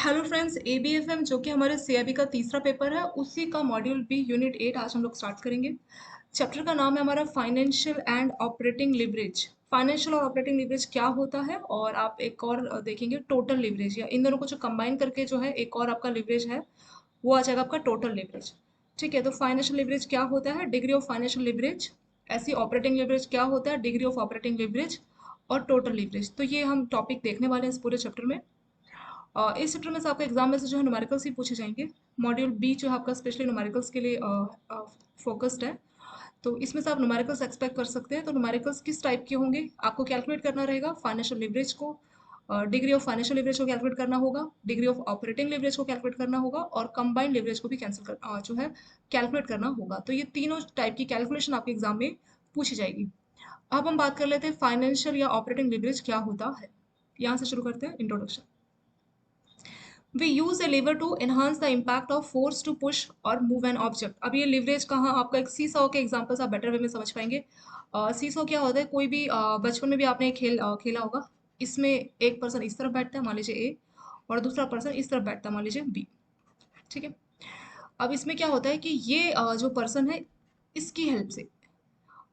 Hello friends, एबीएफएम जो कि हमारे सीआईबी का तीसरा पेपर है, उसी का मॉड्यूल बी यूनिट 8 आज हम लोग स्टार्ट करेंगे। चैप्टर का नाम है हमारा financial and operating leverage. Financial और ऑपरेटिंग लिवरेज क्या होता है, और आप एक और देखेंगे टोटल लिवरेज, या इन दोनों को जो कंबाइन करके जो है एक और आपका लिवरेज है, वो आ जाएगा आपका टोटल लिवरेज। ठीक है, तो फाइनेंशियल लिवरेज क्या होता है, डिग्री ऑफ फाइनेंशियल लिवरेज। ऐसी ऑपरेटिंग लिवरेज क्या होता है, डिग्री ऑफ ऑपरेटिंग लिवरेज। और टोटल लिवरेज, तो ये हम टॉपिक देखने वाले हैं इस पूरे चैप्टर में। इस चैप्टर में से आपका एग्जाम में से जो है न्यूमेरिकल्स ही पूछे जाएंगे। मॉड्यूल बी जो है आपका स्पेशली न्यूमेरिकल्स के लिए फोकस्ड है। तो इसमें से आप न्यूमेरिकल्स एक्सपेक्ट कर सकते हैं। तो न्यूमेरिकल्स किस टाइप के होंगे, आपको कैलकुलेट करना रहेगा फाइनेंशियल लिवरेज को, डिग्री ऑफ फाइनेंशियल लिवरेज को कैलकुलेट करना होगा, डिग्री ऑफ ऑपरेटिंग लिवरेज को कैलकुलेट करना होगा, और कंबाइंड लिवरेज को भी जो है कैलकुलेट करना होगा। तो ये तीनों टाइप की कैलकुलेशन आपके एग्जाम में पूछी जाएगी। अब हम बात कर लेते हैं फाइनेंशियल या ऑपरेटिंग लिवरेज क्या होता है। यहाँ से शुरू करते हैं introduction. We use a lever to enhance the impact of force to push or move an object। अब ये लिवरेज कहाँ, आपका एक सी सॉ के एग्जांपल्स आप बेटर वे में समझ पाएंगे। सी सॉ क्या होता है, कोई भी बचपन में भी आपने खेला होगा। इसमें एक पर्सन इस तरफ बैठता है, मान लीजिए ए, और दूसरा पर्सन इस तरफ बैठता है, मान लीजिए बी। ठीक है। अब इसमें क्या होता है कि ये जो पर्सन है, इसकी हेल्प से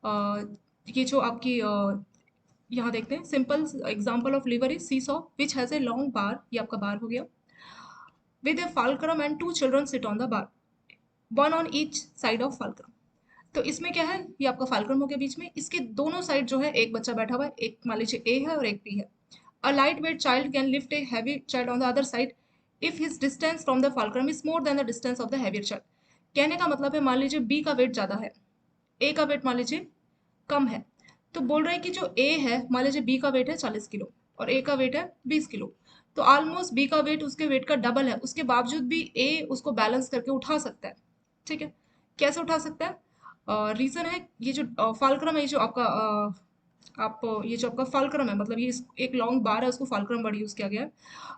अ, ये जो आपकी यहाँ देखते हैं, simple example of lever is seesaw which has a long bar, ये आपका बार हो गया, with a fulcrum and two children sit on the bar, one on each side of fulcrum। तो इसमें क्या है, ये आपका फाल्क्रम हो गया, बीच में इसके दोनों साइड जो है एक बच्चा बैठा हुआ है, एक मान लीजिए ए है और एक बी है। A lightweight child can lift a heavy child on the other side if his distance from the fulcrum is more than the distance of the heavier child. कहने का मतलब है, मान लीजिए बी का वेट ज्यादा है, ए का वेट मान लीजिए कम है। तो बोल रहे हैं कि जो ए है, मान लीजिए बी का वेट है 40 किलो और ए का वेट है 20 किलो। तो ऑलमोस्ट बी का वेट उसके वेट का डबल है, उसके बावजूद भी ए उसको बैलेंस करके उठा सकता है। ठीक है। कैसे उठा सकता है, रीजन है ये जो फाल्क्रम है, ये जो आपका आप ये जो आपका फाल्क्रम है, मतलब ये एक लॉन्ग बार है, उसको फाल्क्रम वर्ड यूज किया गया है।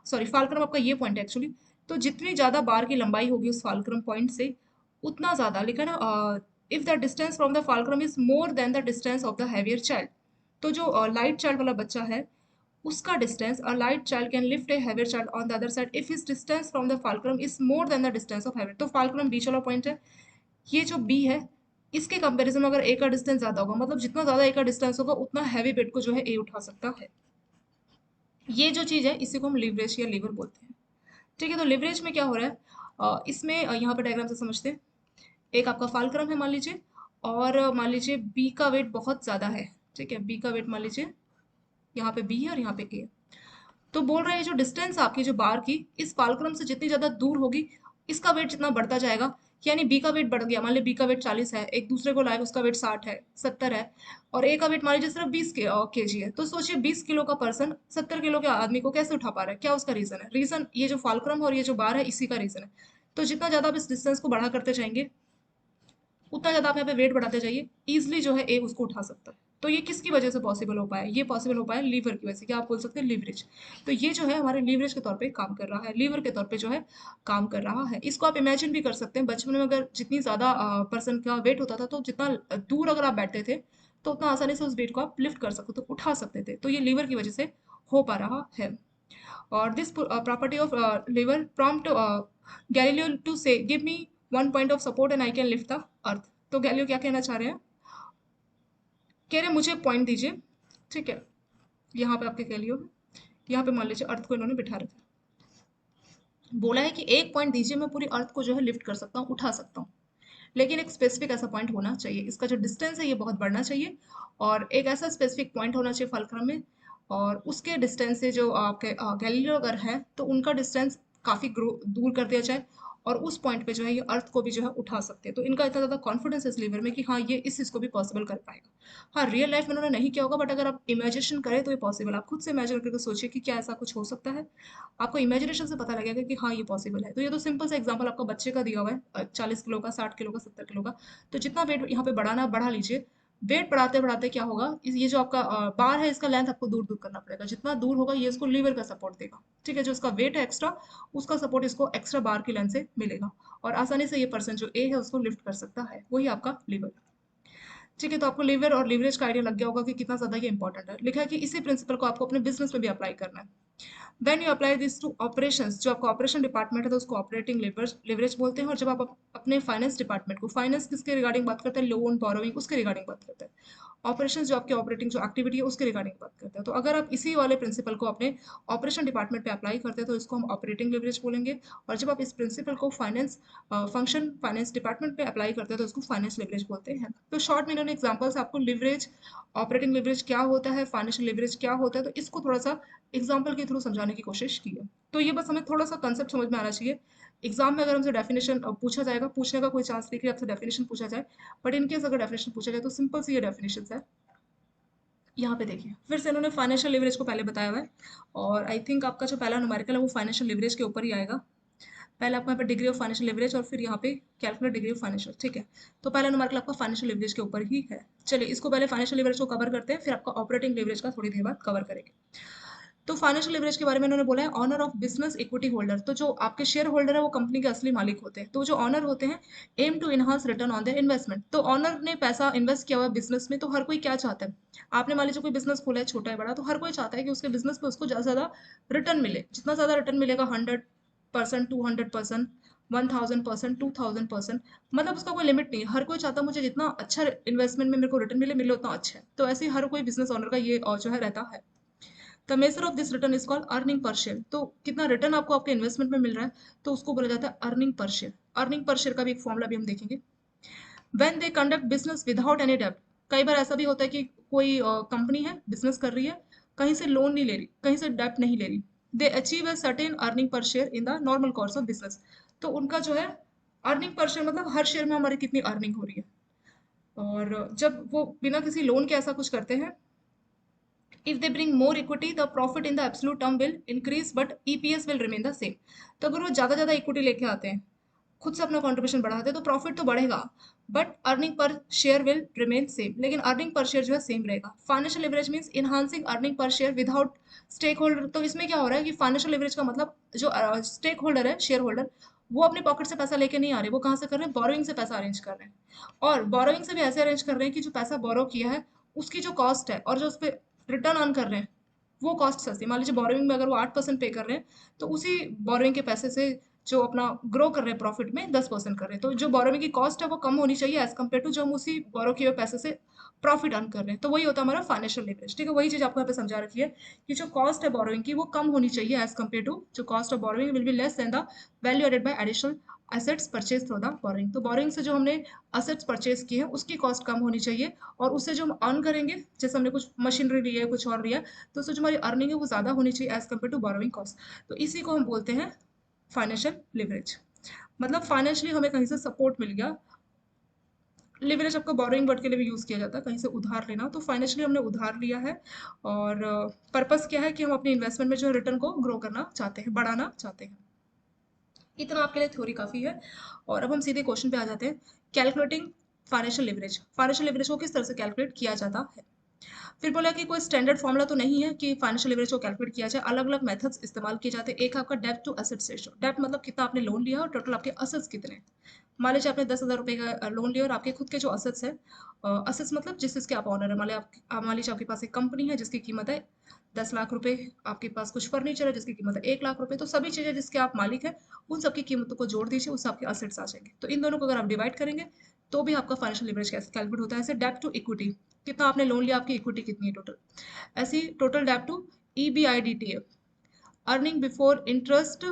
सॉरी, फाल्क्रम आपका ये पॉइंट है एक्चुअली। तो जितनी ज्यादा बार की लंबाई होगी उस फाल्क्रम पॉइंट से, उतना ज्यादा लिखा है ना, if the distance from the fulcrum is more than the distance of the heavier child. तो जो लाइट चाइल्ड वाला बच्चा है, उसका distance, a light child can lift a heavier child on the other side if his distance from the fulcrum is more than the distance of heavier. तो fulcrum बीच वाला point है, ये जो बी है, इसके कंपैरिजन में अगर ए का डिस्टेंस ज्यादा होगा, मतलब जितना ज्यादा ए का डिस्टेंस होगा उतना हैवी वेट को जो है ए उठा सकता है। ये जो चीज है इसी को हम लिवरेज या लीवर बोलते हैं। ठीक है, तो लिवरेज में क्या हो रहा है, इसमें यहाँ पे डायग्राम से समझते हैं। एक आपका फाल्क्रम है मान लीजिए, और मान लीजिए बी का वेट बहुत ज्यादा है। ठीक है, बी का वेट मान लीजिए यहाँ पे बी है और यहाँ पे ए है। तो बोल रहे हैं जो डिस्टेंस आपकी जो बार की इस फाल्क्रम से जितनी ज्यादा दूर होगी, इसका वेट जितना बढ़ता जाएगा। यानी बी का वेट बढ़ गया, मान लीजिए बी का वेट 40 है, एक दूसरे को लाए उसका वेट 60 है, 70 है, और ए का वेट मान लीजिए सिर्फ 20 केजी है। तो सोचिए 20 किलो का पर्सन 70 किलो के आदमी को कैसे उठा पा रहा है, क्या उसका रीजन है। रीजन ये जो फाल्क्रम और ये जो बार है, इसी का रीजन है। तो जितना ज्यादा आप इस डिस्टेंस को बढ़ा करते जाएंगे, उतना ज़्यादा आप यहाँ पे वेट बढ़ाते जाइए, ईजिली जो है ए उसको उठा सकता है। तो ये किसकी वजह से पॉसिबल हो पाया, ये पॉसिबल हो पाया लीवर की वजह से, क्या आप बोल सकते हैं लिवरेज। तो ये जो है हमारे लीवरेज के तौर पे काम कर रहा है, लीवर के तौर पे जो है काम कर रहा है। इसको आप इमेजिन भी कर सकते हैं, बचपन में अगर जितनी ज़्यादा पर्सन का वेट होता था, तो जितना दूर अगर आप बैठते थे, तो उतना आसानी से उस वेट को आप लिफ्ट कर सकते थे, उठा सकते थे। तो ये लीवर की वजह से हो पा रहा है। और this property of liver prompt Galileo to say give me 1 point of support and I can lift the earth। तो गैलियो क्या कहना चाह रहे हैं, कह रहे हैं मुझे पॉइंट दीजिए। ठीक है, यहाँ पे आपके गैलियो है, यहाँ पे मान लीजिए अर्थ को इन्होंने बिठा रखा है, बोला है कि एक पॉइंट दीजिए, मैं पूरी अर्थ को जो है लिफ्ट कर सकता हूँ, उठा सकता हूँ। लेकिन एक स्पेसिफिक ऐसा पॉइंट होना चाहिए, इसका जो डिस्टेंस है ये बहुत बढ़ना चाहिए, और एक ऐसा स्पेसिफिक पॉइंट होना चाहिए फलक्रम में, और उसके डिस्टेंस से जो आपके गैलीलियो अगर है, तो उनका डिस्टेंस काफ़ी दूर कर दिया जाए, और उस पॉइंट पे जो है ये अर्थ को भी जो है उठा सकते हैं। तो इनका इतना ज़्यादा कॉन्फिडेंस है इस लीवर में कि हाँ ये इस चीज़ को भी पॉसिबल कर पाएगा। हाँ, रियल लाइफ में उन्होंने नहीं किया होगा, बट अगर आप इमेजिनेशन करें तो ये पॉसिबल। आप खुद से इमेजिन करके सोचिए कि क्या ऐसा कुछ हो सकता है, आपको इमेजिनेशन से पता लगेगा कि हाँ ये पॉसिबल है। तो ये तो सिंपल सा एग्जांपल आपका बच्चे का दिया हुआ है, 40 किलो का, 60 किलो का, 70 किलो का। तो जितना वेट यहाँ पे बढ़ाना बढ़ा लीजिए। वेट बढ़ाते बढ़ाते क्या होगा, ये जो आपका बार है, इसका लेंथ आपको दूर दूर करना पड़ेगा, जितना दूर होगा ये इसको लीवर का सपोर्ट देगा। ठीक है, जो इसका वेट है एक्स्ट्रा, उसका सपोर्ट इसको एक्स्ट्रा बार की लेंथ से मिलेगा, और आसानी से ये पर्सन जो ए है उसको लिफ्ट कर सकता है, वही आपका लीवर। ठीक है, तो आपको लीवर और लीवरेज का आइडिया लग गया होगा कि कितना ज्यादा ये इंपॉर्टेंट है। लिखा है कि इसी प्रिंसिपल को आपको अपने बिजनेस में भी अप्लाई करना है। When you apply this to operations, जो आपका ऑपरेशन डिपार्टमेंट है तो उसको ऑपरेटिंग लिवरेज बोलते हैं। और जब आप अपने फाइनेंस डिपार्टमेंट को, फाइनेंस किसके रिगार्डिंग बात करते हैं, लोन बोरोइंग उसके रिगार्डिंग बात करते हैं। ऑपरेशन जो आपके ऑपरेटिंग जो एक्टिविटी है उसके रिगार्डिंग बात करते हैं। तो अगर आप इसी वाले प्रिंसिपल को अपने ऑपरेशन डिपार्टमेंट पे अप्लाई करते हैं तो इसको हम ऑपरेटिंग लिवरेज बोलेंगे। और जब आप इस प्रिंसिपल को फाइनेंस फंक्शन फाइनेंस डिपार्टमेंट पे अप्लाई करते हैं तो इसको फाइनेंस लिवरेज बोलते हैं। तो शॉर्ट में इन्होंने एग्जांपल्स आपको लिवरेज, ऑपरेटिंग लिवरेज क्या होता है, फाइनेंशियल लिवरेज क्या होता है, तो इसको थोड़ा सा एग्जाम्पल के थ्रू समझाने की कोशिश की है। तो ये बस हमें थोड़ा सा कंसेप्ट समझ में आना चाहिए। एग्जाम में अगर हमसे डेफिनेशन पूछा जाएगा, पूछने का कोई चांस नहीं कि आपसे डेफिनेशन पूछा जाए, बट इनकेस अगर डेफिनेशन पूछा जाए तो सिंपल सी ये डेफिनेशन है। यहाँ पे देखिए फिर से इन्होंने फाइनेंशियल लिवरेज को पहले बताया हुआ है, और आई थिंक आपका जो पहला न्यूमेरिकल है वो फाइनेंशियल लिवरेज के ऊपर ही आएगा। पहले आपको यहाँ पे डिग्री ऑफ फाइनेंशियल लिवरेज और फिर यहाँ पे कैलकुलेट डिग्री ऑफ फाइनेंशियल, ठीक है। तो पहला न्यूमेरिकल आपका फाइनेंशियल लिवरेज के ऊपर ही है। चलिए इसको पहले फाइनेंशियल लिवरेज को कवर करते हैं, फिर आपका ऑपरेटिंग लिवरेज का थोड़ी देर बाद कवर करेंगे। तो फाइनेंशियल लिवरेज के बारे में उन्होंने बोला है owner of business equity holder. तो जो आपके शेयर होल्डर है वो कंपनी के असली मालिक होते हैं। तो जो ऑनर होते हैं aim to enhance return on the investment. तो ऑनर ने पैसा इन्वेस्ट किया हुआ बिजनेस में, तो हर कोई क्या चाहता है, आपने मान लीजिए कोई बिजनेस खोला है छोटा है बड़ा, तो हर कोई चाहता है कि उसके बिजनेस पे उसको ज्यादा से ज्यादा रिटर्न मिले। जितना ज्यादा रिटर्न मिलेगा 100%, 200%, 1000%, 2000%, मतलब उसका कोई लिमिट नहीं है। हर कोई चाहता है मुझे जितना अच्छा इन्वेस्टमेंट में मेरे को रिटर्न मिले उतना अच्छा है। तो ऐसे ही हर कोई बिजनेस ओनर का ये जो है रहता है। The measure of this return is called earning per share. तो कितना रिटर्न आपको आपके इन्वेस्टमेंट में मिल रहा है तो उसको बोला जाता है earning per share. Earning per share का भी एक फॉर्मूला भी हम देखेंगे। When they conduct business without any डेब्ट। कई बार ऐसा भी होता है कि कोई कंपनी है बिजनेस कर रही है, कहीं से लोन नहीं ले रही, कहीं से डेब्ट नहीं ले रही, they achieve a certain earning per share in the normal course of business. तो उनका जो है अर्निंग पर शेयर मतलब हर शेयर में हमारी कितनी अर्निंग हो रही है। और जब वो बिना किसी लोन के ऐसा कुछ करते हैं, if they bring more equity the profit in the absolute term will increase but EPS will remain the same। तो अगर वो ज़्यादा इक्विटी लेके आते हैं, खुद से अपना कंट्रीब्यूशन बढ़ाते हैं, तो प्रॉफिट तो बढ़ेगा but earning per share will remain same. लेकिन अर्निंग पर शेयर जो है सेम रहेगा। Financial leverage means enhancing earning per share without stakeholder. तो इसमें क्या हो रहा है कि फाइनेंशियल लिवरेज का मतलब जो स्टेक होल्डर है, शेयर होल्डर, वो अपने पॉकेट से पैसा लेके नहीं आ रहे, वो कहाँ से कर रहे हैं, बोरोइंग से पैसा अरेंज कर रहे हैं। और बोरोइंग से भी ऐसे अरेंज कर रहे हैं कि जो पैसा बोरो किया है उसकी जो कॉस्ट है और जो उस पर रिटर्न ऑन कर रहे हैं वो कॉस्ट सस्ती। मान लीजिए बोरोइंग में अगर वो 8% पे कर रहे हैं, तो उसी बोरोइंग के पैसे से जो अपना ग्रो कर रहे हैं प्रॉफिट में 10% कर रहे हैं। तो जो बोरोइंग की कॉस्ट है वो कम होनी चाहिए एज कम्पेयर टू जो हम उसी बोरो किए हुए पैसे से प्रॉफिट अर्न कर रहे हैं। तो वही होता है हमारा फाइनेंशियल लिवरेज, ठीक है। वही चीज आपको यहाँ पे समझा रखी है कि जो कॉस्ट है बोरोइंग की वो कम होनी चाहिए एज कम्पेयर टू जो cost of borrowing will be less than the value added by additional assets purchase through the borrowing. तो बोरोइंग से जो हमने असेट्स परचेज किए हैं उसकी कॉस्ट कम होनी चाहिए, और उससे जो हम अर्न करेंगे, जैसे हमने कुछ मशीनरी ली है कुछ और लिया, तो उससे जो हमारी अर्निंग है वो ज़्यादा होनी चाहिए as compare to borrowing cost. तो इसी को हम बोलते हैं फाइनेंशियल लिवरेज। मतलब फाइनेंशियली हमें कहीं से सपोर्ट मिल गया। लिवरेज आपका बोरोइंग वर्ड के लिए भी यूज़ किया जाता है, कहीं से उधार लेना। तो फाइनेंशियली हमने उधार लिया है, और पर्पस क्या है कि हम अपनी इन्वेस्टमेंट में जो रिटर्न को ग्रो करना चाहते हैं, बढ़ाना चाहते हैं। इतना आपके लिए थ्योरी काफ़ी है। और अब हम सीधे क्वेश्चन पे आ जाते हैं। Calculating financial leverage. Financial leverage को किस तरह से कैलकुलेट किया जाता है। फिर बोला कि कोई स्टैंडर्ड फॉर्मूला तो नहीं है कि फाइनेंशियल लिवरेज को कैलकुलेट किया जाए। अलग अलग मेथड्स इस्तेमाल किए जाते हैं। एक आपका डेब्ट टू असेट्स रेशियो। डेब्ट मतलब कितना आपने लोन लिया और टोटल आपके असेट्स कितने हैं। मान लीजिए आपने 10,000 रुपये का लोन लिया और आपके खुद के जो असेट्स है, असेट्स मतलब जिस चीज़ के आप ऑनर है। मान लीजिए आपके पास एक कंपनी है जिसकी कीमत है 10 लाख रुपए, आपके पास कुछ फर्नीचर है जिसकी कीमत है 1 लाख रुपए। तो सभी चीज़ें जिसके आप मालिक हैं उन सबकी कीमतों को जोड़ दीजिए, उससे आपके असेट्स आ जाएंगे। तो इन दोनों को अगर आप डिवाइड करेंगे तो भी आपका फाइनेंशियल लिवरेज कैसे कैलकुलेट होता है। ऐसे डेब्ट टू इक्विटी, कितना आपने लोन लिया, आपकी इक्विटी कितनी है टोटल। ऐसी टोटल डेब्ट to EBIDTA, earning before interest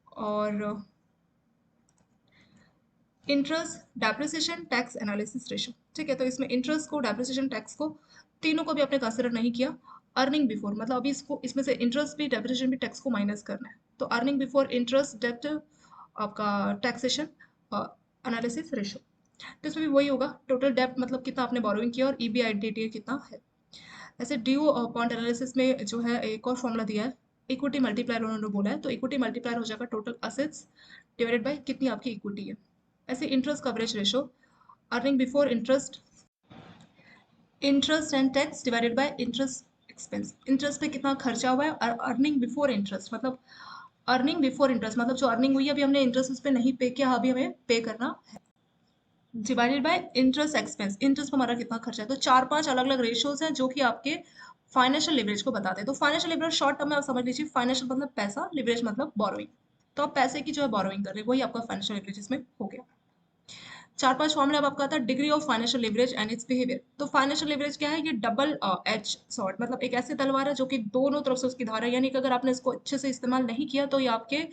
और interest depreciation tax analysis ratio, ठीक है। तो इसमें इंटरेस्ट को, डेप्रिसिएशन, टैक्स को, तीनों को भी आपने कंसिडर नहीं किया। अर्निंग बिफोर मतलब अभी इसको इसमें से इंटरेस्ट भी, डेप्रिसिएशन भी, टैक्स को माइनस करना है। तो अर्निंग बिफोर इंटरेस्ट डेप्ट आपका टैक्सेशन एनालिसिस रेशो। तो इसमें भी वही होगा। टोटल डेप्ट मतलब कितना आपने बोरोइंग किया और EBIDTA कितना है। ऐसे ड्यू पॉइंट एनालिसिस में जो है एक और फॉर्मूला दिया है, इक्विटी मल्टीप्लायर उन्होंने बोला है। तो इक्विटी मल्टीप्लायर हो जाएगा टोटल असेट्स डिवाइडेड बाय कितनी आपकी इक्विटी है। ऐसे interest coverage ratio, earning before interest, interest and tax divided by interest expense. Interest पे कितना खर्चा हुआ है, और अर्निंग बिफोर इंटरेस्ट मतलब अर्निंग बिफोर इंटरेस्ट मतलब जो अर्निंग हुई है अभी हमने इंटरेस्ट उस पर नहीं पे किया, अभी हमें पे करना है, divided by interest expense. Interest पर हमारा कितना खर्चा है। तो 4-5 अलग अलग रेशियोज हैं जो कि आपके फाइनेंशियल लिवरेज को बताते हैं। तो फाइनेंशियल लिवरेज शॉर्ट टर्म में आप समझ लीजिए, फाइनेंशियल मतलब पैसा, लिवरेज मतलब बोरोइंग। तो आप पैसे की जो है बोरोइंग कर रहे हैं, वही आपका फाइनेंशियल लिवरेज इसमें हो गया। चार पांच फॉर्मूला अब आपका आता है degree of financial leverage and its behaviour. तो फाइनेंशियल लिवरेज क्या है, ये डबल एज सॉर्ड, मतलब एक ऐसी तलवार है जो कि दोनों तरफ से उसकी धार है, यानी कि अगर आपने इसको अच्छे से इस्तेमाल नहीं किया तो ये आपके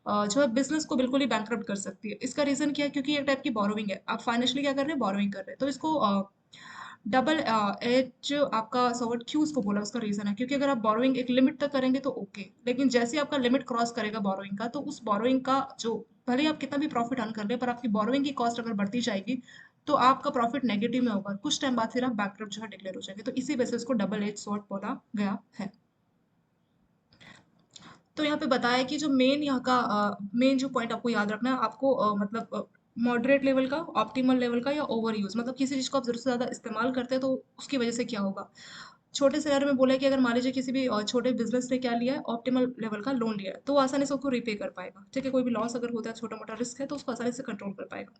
जो है बिजनेस को बिल्कुल ही बैंकरप्ट कर सकती है। इसका रीजन क्या है, क्योंकि ये एक टाइप की बोरोइंग है, आप फाइनेंशियली क्या कर रहे हैं, बोरोइंग कर रहे हैं। तो इसको डबल एज आपका सॉर्ड क्यों उसको बोला, उसका रीजन है क्योंकि अगर आप बोरोइंग एक लिमिट तक करेंगे तो ओके, लेकिन जैसे ही आपका लिमिट क्रॉस करेगा बोरोइंग का, तो उस बोरोइंग का जो, भले ही आप कितना भी प्रॉफिट अर्न कर ले, पर आपकी बोरोइंग की कॉस्ट अगर बढ़ती जाएगी तो आपका प्रॉफिट नेगेटिव में होगा, कुछ टाइम बाद फिर आप बैंकरप्ट जो है डिक्लेयर हो जाएंगे। तो इसी वजह से इसको डबल एज सॉर्ड बोला गया है। तो यहाँ पे बताया कि जो मेन यहाँ का मेन जो पॉइंट आपको याद रखना है, आपको मतलब मॉडरेट लेवल का, ऑप्टिमल लेवल का, या ओवर यूज, मतलब किसी चीज को आप जरूरत से ज्यादा इस्तेमाल करते हैं तो उसकी वजह से क्या होगा। छोटे से में बोला कि अगर मान लीजिए किसी भी छोटे बिजनेस ने क्या लिया है, ऑप्टिमल लेवल का लोन लिया है, तो वो आसानी से उसको रिपे कर पाएगा। ठीक है, कोई भी लॉस अगर होता है, छोटा मोटा रिस्क है, तो उसको आसानी से कंट्रोल कर पाएगा।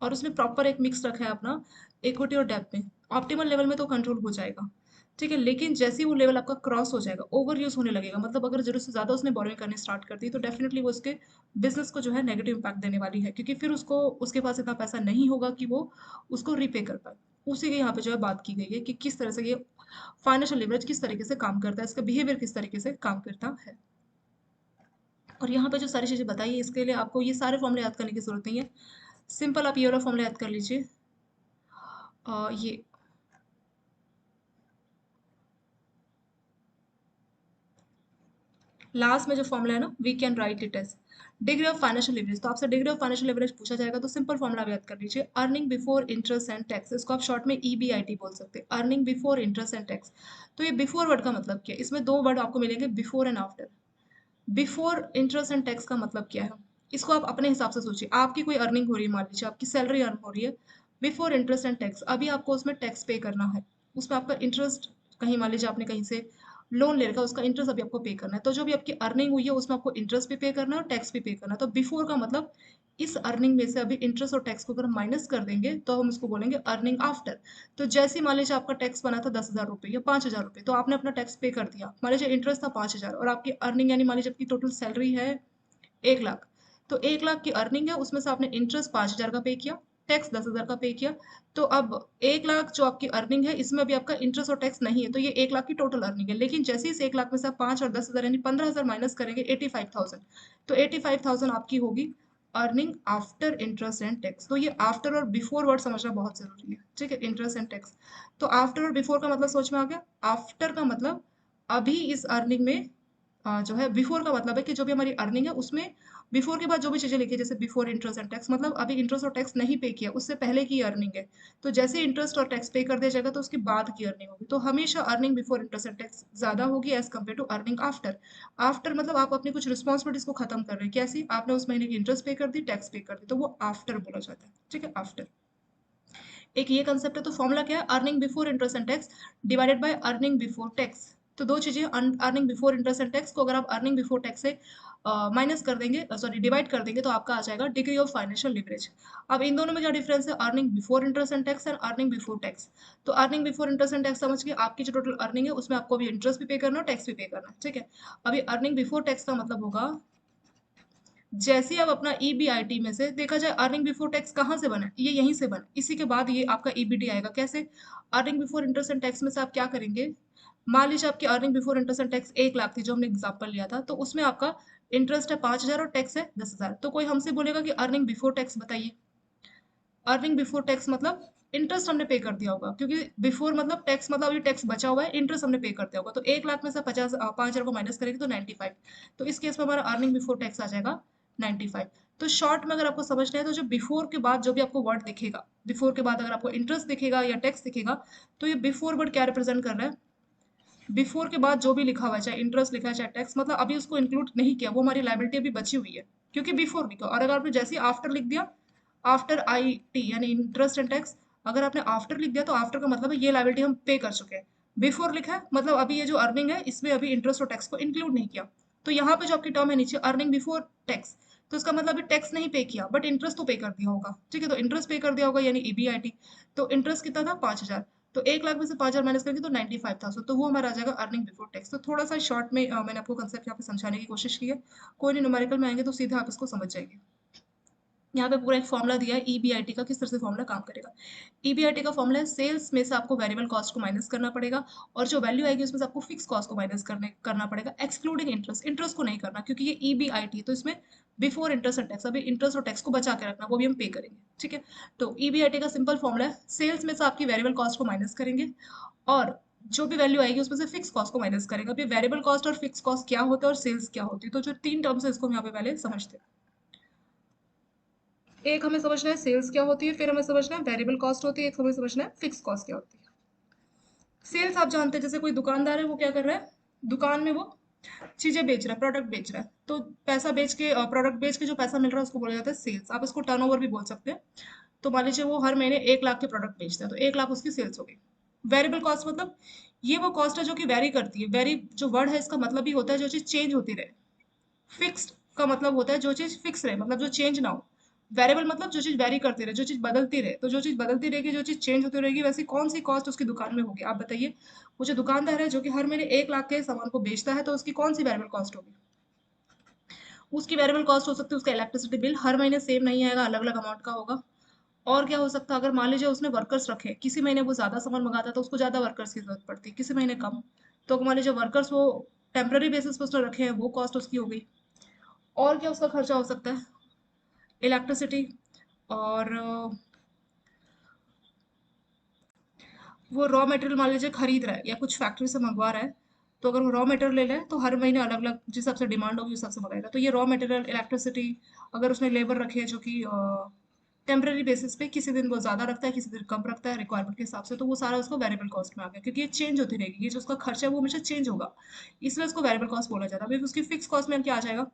और उसने प्रॉपर एक मिक्स रखा है अपना इक्विटी और डेब्ट में। ऑप्टिमल लेवल में तो कंट्रोल हो जाएगा, ठीक है, लेकिन जैसे ही वो लेवल आपका क्रॉस हो जाएगा, ओवर यूज होने लगेगा, मतलब अगर जरूरत से ज्यादा उसने बोरोइंग करनी स्टार्ट कर दी, तो डेफिनेटली वो उसके बिजनेस को जो है नेगेटिव इम्पैक्ट देने वाली है, क्योंकि फिर उसको उसके पास इतना पैसा नहीं होगा कि वो उसको रीपे कर पाए। उसी के यहाँ पे जो है बात की गई है कि किस तरह से ये फाइनेंशियल लिवरेज किस तरीके से काम करता है, इसका बिहेवियर किस तरीके से काम करता है। और यहाँ पे जो सारी चीजें बताई है, इसके लिए आपको ये सारे फॉर्मूले याद करने की जरूरत नहीं है। सिंपल आप ये वाला फॉर्मूला याद कर लीजिए। ये लास्ट में जो फॉर्मूला है ना, we can write it as degree of financial leverage. तो आपसे डिग्री ऑफ फाइनेंशियल लिवरेज पूछा जाएगा तो सिंपल फॉर्मूला याद कर लीजिए, earning before interest and tax. इसको आप शॉर्ट में ईबीआईटी बोल सकते हैं, earning before interest and tax. तो ये बिफोर वर्ड का मतलब क्या है, इसमें दो वर्ड आपको मिलेंगे, before and after. Before interest and tax का मतलब क्या है, इसको आप अपने हिसाब से सोचिए। आपकी कोई अर्निंग हो रही है, मान लीजिए आपकी सैलरी अर्न हो रही है, बिफोर इंटरेस्ट एंड टैक्स, अभी आपको उसमें टैक्स पे करना है, उसमें आपका इंटरेस्ट, कहीं मान लीजिए आपने कहीं से लोन ले रखा है, उसका इंटरेस्ट अभी आपको पे करना है, तो जो भी आपकी अर्निंग हुई है उसमें आपको इंटरेस्ट भी पे करना है और टैक्स भी पे करना है। तो बिफोर का मतलब इस अर्निंग में से अभी इंटरेस्ट और टैक्स को अगर माइनस कर देंगे तो हम इसको बोलेंगे अर्निंग आफ्टर। तो जैसे मान लीजिए आपका टैक्स बना था 10,000 रुपये या 5,000 रुपये, तो आपने अपना टैक्स पे कर दिया, मान लीजिए इंटरेस्ट था 5,000 और आपकी अर्निंग, यानी मान लीजिए आपकी टोटल सैलरी है 1 लाख, तो 1 लाख की अर्निंग है, उसमें से आपने इंटरेस्ट 5,000 का पे किया, टैक्स 10,000 का पे किया। तो अब 1 लाख जो आपकी अर्निंग है, इसमें अभी आपका इंटरेस्ट और टैक्स नहीं है, तो ये 1 लाख की टोटल अर्निंग है। लेकिन जैसे इस 1 लाख में से आप 5 और 10,000 यानी 15,000 माइनस करेंगे, 85,000, तो 85,000 आपकी होगी earning after interest and tax. तो ये आफ्टर और बिफोर वर्ड समझना बहुत जरूरी है, ठीक है, इंटरेस्ट एंड टैक्स। तो आफ्टर और बिफोर का मतलब सोच में आ गया। आफ्टर का मतलब अभी इस अर्निंग में जो है, बिफोर का मतलब है कि जो भी हमारी अर्निंग है उसमें बिफोर के बाद जो भी चीजें लिखी है, जैसे बिफोर इंटरेस्ट एंड टैक्स, मतलब अभी इंटरेस्ट और टैक्स नहीं पे किया, उससे पहले की अर्निंग है। तो जैसे इंटरेस्ट और टैक्स पे कर दिया जाएगा तो उसके बाद की अर्निंग होगी, तो हमेशा earning before interest and tax ज्यादा होगी as compare to earning after. After मतलब आप अपनी कुछ रिस्पॉन्सिबिलिटीज को खत्म कर रहे हैं, कैसी, आपने उस महीने की इंटरेस्ट पे कर दी, टैक्स पे कर दी, तो वो आफ्टर बोला जाता है, ठीक है, आफ्टर। एक ये कंसेप्ट है। तो फॉर्मूला क्या है, earning before interest and tax divided by earning before tax. तो दो चीजें, earning before interest and tax को अगर आप अर्निंग बिफोर टैक्स से माइनस कर देंगे, सॉरी डिवाइड कर देंगे, तो आपका आ जाएगा डिग्री ऑफ फाइनेंशियल लिवरेज। अब इन दोनों में क्या डिफरेंस है, earning before interest and tax and earning before tax. तो earning before interest and tax समझ के, आपकी जो टोटल अर्निंग है उसमें आपको भी इंटरेस्ट भी पे करना है, टैक्स भी पे करना है, ठीक है। अभी अर्निंग बिफोर टैक्स का मतलब होगा, जैसे अब अपना ईबीआईटी में से देखा जाए, अर्निंग बिफोर टैक्स कहाँ से बना, ये यहीं से बना, इसी के बाद ये आपका ईबीटी आएगा। कैसे, earning before interest and tax में से आप क्या करेंगे, मान लीजिए आपकी earning before interest and tax 1 lakh थी, जो हमने एग्जांपल लिया था, तो उसमें आपका इंटरेस्ट है 5,000 और टैक्स है 10,000। तो कोई हमसे बोलेगा कि अर्निंग बिफोर टैक्स बताइए, अर्निंग बिफोर टैक्स मतलब इंटरेस्ट हमने पे कर दिया होगा, क्योंकि बिफोर मतलब टैक्स, मतलब अभी टैक्स बचा हुआ है, इंटरेस्ट हमने पे कर दिया होगा। तो 1 लाख में से 5,000 को माइनस करेंगे तो 95। तो इस केस में हमारा अर्निंग बिफोर टैक्स आ जाएगा 95। तो शॉर्ट में अगर आपको समझना है, तो जो बिफोर के बाद जो भी आपको वर्ड दिखेगा, बिफोर के बाद अगर आपको इंटरेस्ट दिखेगा या टैक्स दिखेगा, तो ये बिफोर वर्ड क्या रिप्रेजेंट कर रहा है, बिफोर के बाद जो भी लिखा हुआ है, चाहे इंटरेस्ट लिखा है चाहे टैक्स, मतलब अभी उसको इंक्लूड नहीं किया, वो हमारी लाइबिलिटी अभी बची हुई है, क्योंकि बिफोर लिखा। और अगर आपने जैसे ही आफ्टर लिख दिया, आफ्टर आई टी यानी इंटरेस्ट एंड टैक्स, अगर आपने आफ्टर लिख दिया तो आफ्टर का मतलब है ये लाइबिलिटी हम पे कर चुके हैं। बिफोर लिखा है मतलब अभी ये जो अर्निंग है इसमें अभी इंटरेस्ट और टैक्स को इंक्लूड नहीं किया। तो यहाँ पे जो आपकी टर्म है नीचे, अर्निंग बिफोर टैक्स, तो इसका मतलब अभी टैक्स नहीं पे किया बट इंटरेस्ट तो पे कर दिया होगा, ठीक है, तो इंटरेस्ट पे कर दिया होगा यानी ईबीआईटी। तो इंटरेस्ट कितना था 5,000, तो 1 लाख में से 5,000 माइनस करेंगे तो 95,000, तो वो हमारा आ जाएगा अर्निंग बिफोर टैक्स। तो थोड़ा सा शॉर्ट में मैंने आपको कंसेप्ट यहाँ पे समझाने की कोशिश की है। कोई नहीं न्यूमेरिकल में आएंगे तो सीधे आप इसको समझ जाएंगे। यहाँ पे पूरा एक फॉर्मूला दिया है ईबीआईटी का, किस तरह से फॉर्मूला काम करेगा। ईबीआईटी का फॉर्मूला है, सेल्स में से आपको वेरिएबल कॉस्ट को माइनस करना पड़ेगा और जो वैल्यू आएगी उसमें से आपको फिक्स कॉस्ट को माइनस करना पड़ेगा, एक्सक्लूडिंग इंटरेस्ट। इंटरेस्ट को नहीं करना क्योंकि ये ईबीआईटी है, तो इसमें बिफोर इंटरेस्ट एंड टैक्स, अभी इंटरेस्ट और टैक्स को बचा के रखना, वो भी हम पे करेंगे। ठीक है, तो ईबीआईटी का सिंपल फॉर्मूला है, सेल्स में से आपकी वेरिएबल कॉस्ट को माइनस करेंगे और जो भी वैल्यू आएगी उसमें से फिक्स कॉस्ट को माइनस करेंगे। अभी वेरिएबल कॉस्ट और फिक्स कॉस्ट क्या होता है और सेल्स क्या होती है, तो जो तीन टर्म्स है इसको हम यहाँ पे पहले समझते हैं। एक हमें समझना है सेल्स क्या होती है, फिर हमें समझना है वेरिएबल कॉस्ट होती है, एक हमें समझना है फिक्स कॉस्ट क्या होती है। सेल्स आप जानते हैं, जैसे कोई दुकानदार है वो क्या कर रहा है, दुकान में वो चीजें बेच रहा है, प्रोडक्ट बेच रहा है, तो पैसा बेच के, प्रोडक्ट बेच के जो पैसा मिल रहा है उसको बोला जाता है सेल्स। आप इसको टर्नओवर भी बोल सकते हैं। तो मान लीजिए वो हर महीने 1 लाख के प्रोडक्ट बेचता है, तो 1 लाख उसकी सेल्स हो गई। वेरिएबल कॉस्ट मतलब ये वो कॉस्ट है जो कि वेरी करती है। वेरी जो वर्ड है इसका मतलब ही होता है जो चीज चेंज होती रहे। फिक्स्ड का मतलब होता है जो चीज फिक्स रहे, मतलब जो चेंज ना हो। वेरिएबल मतलब जो चीज वेरी करती रहे, जो चीज बदलती रहे। तो जो चीज बदलती रहेगी, जो चीज चेंज होती रहेगी, वैसी कौन सी कॉस्ट उसकी दुकान में होगी, आप बताइए। वो जो दुकानदार है जो कि हर महीने 1 लाख के सामान को बेचता है, तो उसकी कौन सी वेरिएबल कॉस्ट होगी। उसकी वेरिएबल कॉस्ट हो सकती है उसका इलेक्ट्रिसिटी बिल, हर महीने सेम नहीं आएगा, अलग अलग अमाउंट का होगा। और क्या हो सकता है, अगर मान लीजिए उसने वर्कर्स रखे, किसी महीने वो ज्यादा सामान मंगाता है तो उसको ज्यादा वर्कर्स की जरूरत पड़ती है, किसी महीने कम। तो मान लीजिए वर्कर्स वो टेम्पररी बेसिस पर उसने रखे हैं, वो कॉस्ट उसकी हो गई। और क्या उसका खर्चा हो सकता है, इलेक्ट्रिसिटी, और वो रॉ मटेरियल मान लीजिए खरीद रहा है या कुछ फैक्ट्री से मंगवा रहा है। तो अगर वो रॉ मटेरियल ले लें तो हर महीने अलग अलग जिस हिसाब से डिमांड होगी उस हिसाब से मंगाएगा। तो ये रॉ मटेरियल, इलेक्ट्रिसिटी, अगर उसने लेबर रखे हैं जो कि टेम्पररी बेसिस पे, किसी दिन वो ज्यादा रखता है किसी दिन कम रखता है रिक्वायरमेंट के हिसाब से, तो वो सारा उसको वेरिएबल कॉस्ट में आ गया, क्योंकि ये चेंज होती रहेगी, ये जो उसका खर्चा है वो हमेशा चेंज होगा, इसलिए उसको वेरिएबल कॉस्ट बोला जाता है। अभी उसकी फिक्स कॉस्ट में क्या आ जाएगा,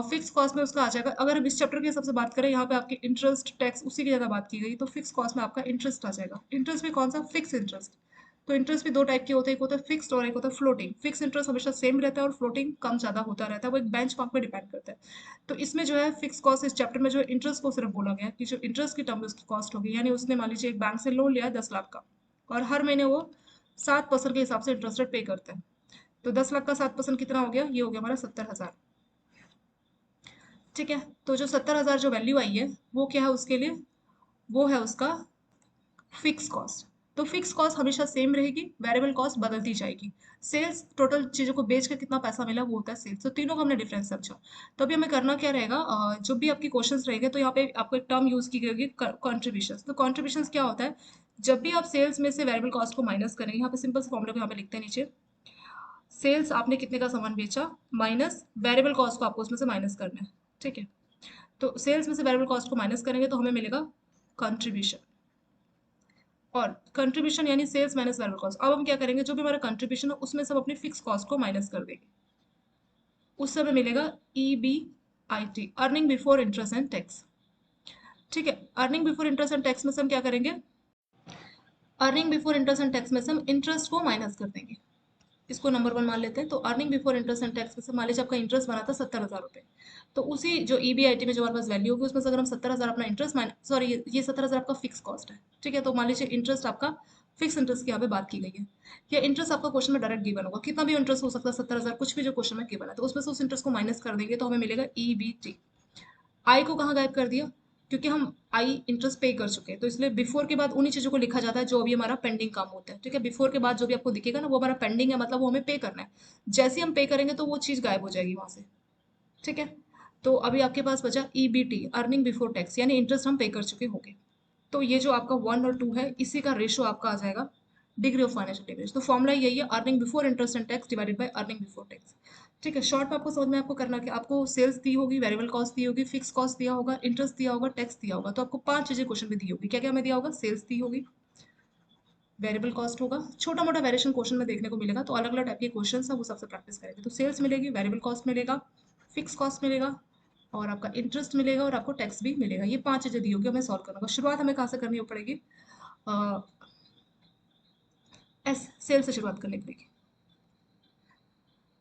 फिक्स कॉस्ट में उसका आ जाएगा, अगर हम इस चैप्टर के हिसाब से बात करें, यहाँ पे आपकी इंटरेस्ट टैक्स उसी की जगह बात की गई, तो फिक्स कॉस्ट में आपका इंटरेस्ट आ जाएगा। इंटरेस्ट भी कौन सा, फिक्स इंटरेस्ट। तो इंटरेस्ट भी दो टाइप के होते हैं, एक होता है फिक्स्ड और एक होता है फ्लोटिंग। फिक्स इंटरेस्ट हमेशा सेम रहता है और फ्लोटिंग कम ज्यादा होता रहता है, वो एक बेंच मार्क पे डिपेंड करता है। तो इसमें जो है फिक्स कॉस्ट, इस चैप्टर में जो इंटरेस्ट को सिर्फ बोला गया कि जो इंटरेस्ट की टर्म में उसकी कॉस्ट होगी, यानी उसने मान लीजिए एक बैंक से लोन लिया 10 लाख का, और हर महीने वो 7% के हिसाब से इंटरेस्ट रेट पे करता है। तो 10 लाख का 7% कितना हो गया, ये हो गया हमारा 70,000। ठीक है, तो जो 70,000 जो वैल्यू आई है वो क्या है उसके लिए, वो है उसका फिक्स कॉस्ट। तो फिक्स कॉस्ट हमेशा सेम रहेगी, वेरिएबल कॉस्ट बदलती जाएगी। सेल्स, टोटल चीजों को बेच के कितना पैसा मिला वो होता है सेल्स। तो तीनों का हमने डिफरेंस समझा। तो अभी हमें करना क्या रहेगा, जो भी आपकी क्वेश्चंस रहेंगे तो यहाँ पे आपको एक टर्म यूज की गई होगी, कॉन्ट्रीब्यूशन। तो कॉन्ट्रीब्यूशन क्या होता है, जब भी आप सेल्स में से वेरिएबल कॉस्ट को माइनस करेंगे, यहाँ पे सिंपल से फॉर्मूला को यहाँ पे लिखते हैं नीचे, सेल्स आपने कितने का सामान बेचा माइनस वेरिएबल कॉस्ट को आपको उसमें से माइनस करना है। ठीक है, तो सेल्स में से वेरिएबल कॉस्ट को माइनस करेंगे तो हमें मिलेगा कंट्रीब्यूशन। और कंट्रीब्यूशन यानी सेल्स माइनस वेरिएबल कॉस्ट। अब हम क्या करेंगे, जो भी हमारा कंट्रीब्यूशन है उसमें सब अपनी फिक्स कॉस्ट को माइनस कर देंगे, उससे हमें मिलेगा EBIT, earning before interest and tax. ठीक है, earning before interest and tax में से हम क्या करेंगे, earning before interest and tax में से हम इंटरेस्ट को माइनस कर देंगे। इसको नंबर 1 मान लेते हैं। तो earning before interest and tax में से मान लीजिए आपका इंटरेस्ट बना था 70,000 रुपये, तो उसी जो EBIT में जो हमारे पास वैल्यू होगी उसमें से अगर हम 70,000 अपना इंटरेस्ट माइनस, सॉरी ये 70,000 आपका फिक्स कॉस्ट है। ठीक है, तो मान लीजिए इंटरेस्ट आपका, फिक्स इंटरेस्ट की यहाँ पे बात की गई है, या इंटरेस्ट आपका क्वेश्चन में डायरेक्ट गिवन होगा, कितना भी इंटरेस्ट हो सकता है 70,000, कुछ भी जो क्वेश्चन में गिवन है, तो उसमें से उस इंटरेस्ट को माइनस कर देंगे तो हमें मिलेगा EBT। आई को कहाँ गायब कर दिया, क्योंकि हम आई इंटरेस्ट पे कर चुके हैं, तो इसलिए बिफोर के बाद उन्हीं चीजों को लिखा जाता है जो अभी हमारा पेंडिंग काम होता है। ठीक है, बिफोर के बाद जो भी आपको दिखेगा ना वो हमारा पेंडिंग है, मतलब वो हमें पे करना है। जैसे ही हम पे करेंगे तो वो चीज गायब हो जाएगी वहां से। ठीक है, तो अभी आपके पास बचा EBT, अर्निंग बिफोर टैक्स, यानी इंटरेस्ट हम पे कर चुके होंगे। तो ये जो आपका 1 और 2 है, इसी का रेशो आपका आ जाएगा डिग्री ऑफ फाइनेंशियल लिवरेज। तो फॉर्मूला यही है, earning before interest and tax divided by earning before tax. ठीक है, शॉर्ट में आपको समझ में, आपको करना क्या, आपको सेल्स दी होगी, वेरिएबल कॉस्ट दी होगी, फिक्स कॉस्ट दिया होगा, इंटरेस्ट दिया होगा, टैक्स दिया होगा। तो आपको 5 चीजें क्वेश्चन में दी होगी। क्या क्या हमें दिया होगा, सेल्स दी होगी, वेरिएबल कॉस्ट होगा, छोटा मोटा वेरिएशन क्वेश्चन में देखने को मिलेगा, तो अलग अलग टाइप के क्वेश्चन है वो सबसे प्रैक्टिस करेंगे। तो सेल्स मिलेगी, वेरिएबल कॉस्ट मिलेगा, फिक्स कॉस्ट मिलेगा, और आपका इंटरेस्ट मिलेगा, और आपको टैक्स भी मिलेगा। ये 5 चीजें दी होगी, हमें सॉल्व करना होगा। शुरुआत हमें कहाँ से करनी पड़ेगी, एस सेल से शुरुआत करनी पड़ेगी।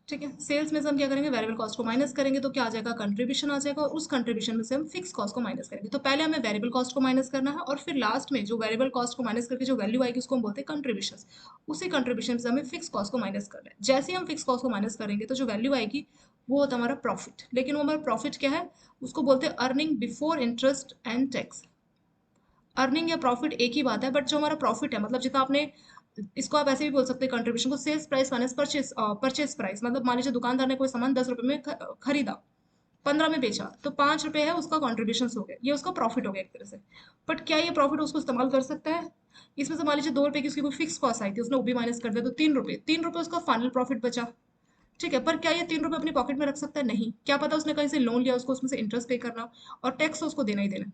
ठीक है, सेल्स में से हम क्या करेंगे, वेरिएबल कॉस्ट को माइनस करेंगे तो क्या आ जाएगा, कंट्रीब्यूशन आ जाएगा, और उस कंट्रीब्यूशन में से हम फिक्स कॉस्ट को माइनस करेंगे। तो पहले हमें वेरिएबल कॉस्ट को माइनस करना है, और फिर लास्ट में जो वेरिएबल कॉस्ट को माइनस करके जो वैल्यू आएगी उसको हम बोलते हैं कंट्रीब्यूशन। उसी कंट्रीब्यूशन से हमें फिक्स कॉस्ट को माइनस करना है। जैसे ही हम फिक्स कॉस्ट को माइनस करेंगे तो जो वैल्यू आएगी वो होता है हमारा प्रॉफिट। लेकिन वो हमारा प्रॉफिट क्या है, उसको बोलते हैं earning before interest and tax. Earning या प्रॉफिट एक ही बात है, बट जो हमारा प्रॉफिट है, मतलब जितना आपने, इसको आप ऐसे भी बोल सकते हैं कंट्रीब्यूशन को, sales price minus purchase price. मतलब मान लीजिए दुकानदार ने कोई सामान 10 रुपए में खरीदा, 15 में बेचा, तो 5 रुपए है उसका कॉन्ट्रीब्यूशन हो गया, ये उसका प्रॉफिट हो गया एक तरह से। बट क्या ये प्रॉफिट उसको इस्तेमाल कर सकता है? इसमें से मान लीजिए 2 रुपए की उसकी कोई फिक्स कॉस्ट आई थी, उसने वो भी माइनस कर दिया, तो 3 रुपए, 3 रुपए उसका फाइनल प्रॉफिट बचा। ठीक है, पर क्या ये 3 रुपए अपनी पॉकेट में रख सकता है? नहीं, क्या पता उसने कहीं से लोन लिया, उसको उसमें से इंटरेस्ट पे करना, और टैक्स तो उसको देना ही देना।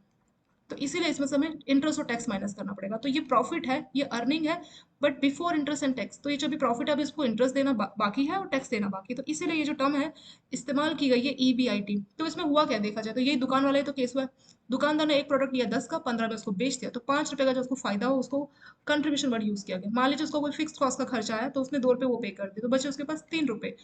तो इसीलिए इसमें से हमें इंटरेस्ट और टैक्स माइनस करना पड़ेगा। तो ये प्रॉफिट है, ये अर्निंग है, but before interest and tax. तो ये जो भी प्रॉफिट है, अभी इसको इंटरेस्ट देना बाकी है और टैक्स देना बाकी। तो इसीलिए ये जो टर्म है इस्तेमाल की गई है EBIT। तो इसमें हुआ क्या देखा जाए तो यही दुकान वाला ही तो केस हुआ है। दुकानदार ने एक प्रोडक्ट लिया 10 का, 15 में उसको बेच दिया, तो 5 रुपए का जो उसको फायदा हो उसको कंट्रीब्यूशन वर्ड यूज किया गया। मान लीजिए उसको कोई फिक्स कॉस्ट का खर्चा आया तो उसने 2 रुपए वो पे कर दिए, तो बचे उसके पास 3 रुपए।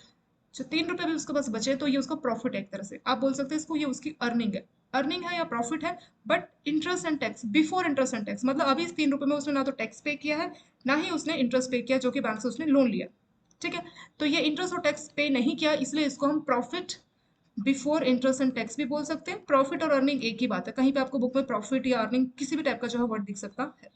जो 3 रुपए भी उसके पास बचे तो ये उसका प्रॉफिट है एक तरह से, आप बोल सकते हैं इसको, ये उसकी अर्निंग है। अर्निंग है या प्रॉफिट है, but interest and tax, before interest and tax. मतलब अभी इस 3 रुपए में उसने ना तो टैक्स पे किया है, ना ही उसने इंटरेस्ट पे किया जो कि बैंक से उसने लोन लिया। ठीक है, तो ये इंटरेस्ट और टैक्स पे नहीं किया, इसलिए इसको हम profit before interest and tax भी बोल सकते हैं। प्रॉफिट और अर्निंग एक ही बात है, कहीं पे आपको बुक में प्रॉफिट या अर्निंग किसी भी टाइप का जो है वर्ड दिख सकता है।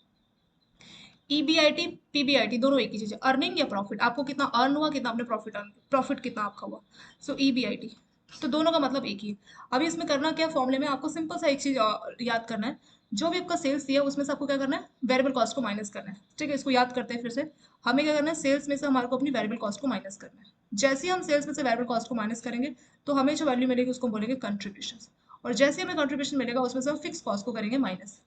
EBIT PBIT दोनों एक ही चीज है, अर्निंग या प्रॉफिट, आपको कितना अर्न हुआ, कितना आपने प्रॉफिट अर्न, प्रॉफिट कितना आपका हुआ। सो EBIT, तो दोनों का मतलब एक ही है। अभी इसमें करना क्या, फॉर्मूले में आपको सिंपल सा एक चीज याद करना है। जो भी आपका सेल्स दिया है उसमें से आपको क्या करना है, वेरिएबल कॉस्ट को माइनस करना है। ठीक है, इसको याद करते हैं फिर से। हमें क्या करना है, सेल्स में से हमारे को अपनी वेरिएबल कॉस्ट को माइनस करना है। जैसे ही हम सेल्स में से वेरिएबल कॉस्ट को माइनस करेंगे तो हमें जो वैल्यू मिलेगी उसको बोलेंगे कंट्रीब्यूशन। और जैसे हमें कंट्रीब्यूशन मिलेगा उसमें से हम फिक्स कॉस्ट को करेंगे माइनस।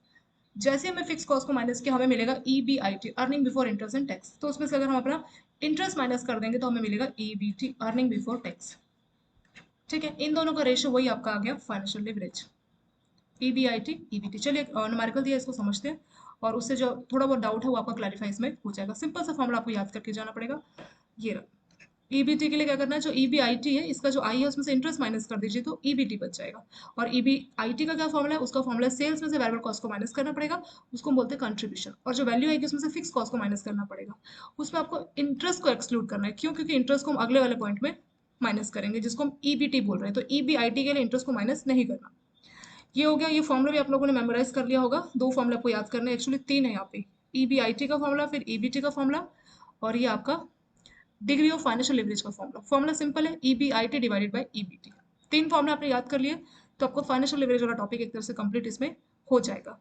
जैसे हमें फिक्स कॉस्ट को माइनस किया हमें मिलेगा EBIT, earning before interest and tax. तो उसमें से अगर हम अपना इंटरेस्ट माइनस कर देंगे तो हमें मिलेगा EBT, अर्निंग बिफोर टैक्स। ठीक है, इन दोनों का रेशियो वही आपका आ गया फाइनेंशियल लिवरेज, EBIT EBT। चलिए न्यूमेरिकल दिया, इसको समझते हैं, और उससे जो थोड़ा बहुत डाउट है वो आपका क्लैरिफाई इसमें हो जाएगा। सिंपल सा फॉर्मूला आपको याद करके जाना पड़ेगा, ये रहा। EBT के लिए क्या करना है, जो EBIT है इसका जो I है उसमें से इंटरेस्ट माइनस कर दीजिए तो EBT बच जाएगा। और EBIT का क्या फॉर्मूला है, उसका फॉर्मूला सेल्स में से वेरिएबल कॉस्ट को माइनस करना पड़ेगा, उसको हम बोलते हैं कंट्रीब्यूशन। और जो वैल्यू आएगी उसमें से फिक्स कॉस्ट को माइनस करना पड़ेगा, उसमें आपको इंटरेस्ट को एक्सक्लूड करना है। क्यों? क्योंकि इंटरेस्ट को हम अगले वाले पॉइंट में माइनस करेंगे जिसको हम EBT बोल रहे हैं। तो EBIT के लिए इंटरेस्ट को माइनस नहीं करना। ये हो गया, ये फॉर्मूला भी आप लोगों ने मेमोराइज कर लिया होगा। 2 फॉर्मूला आपको याद करना है, एक्चुअली 3 है यहाँ पे। EBIT का फॉर्मूला, फिर EBT का फॉर्मूला, और ये आपका डिग्री ऑफ फाइनेंशियल लिवरेज का फॉर्मूला। फॉर्मूला सिंपल है, EBIT divided by EBT। 3 formula आपने याद कर लिए तो आपको फाइनेंशियल लिवरेज वाला टॉपिक एक तरह से कंप्लीट इसमें हो जाएगा।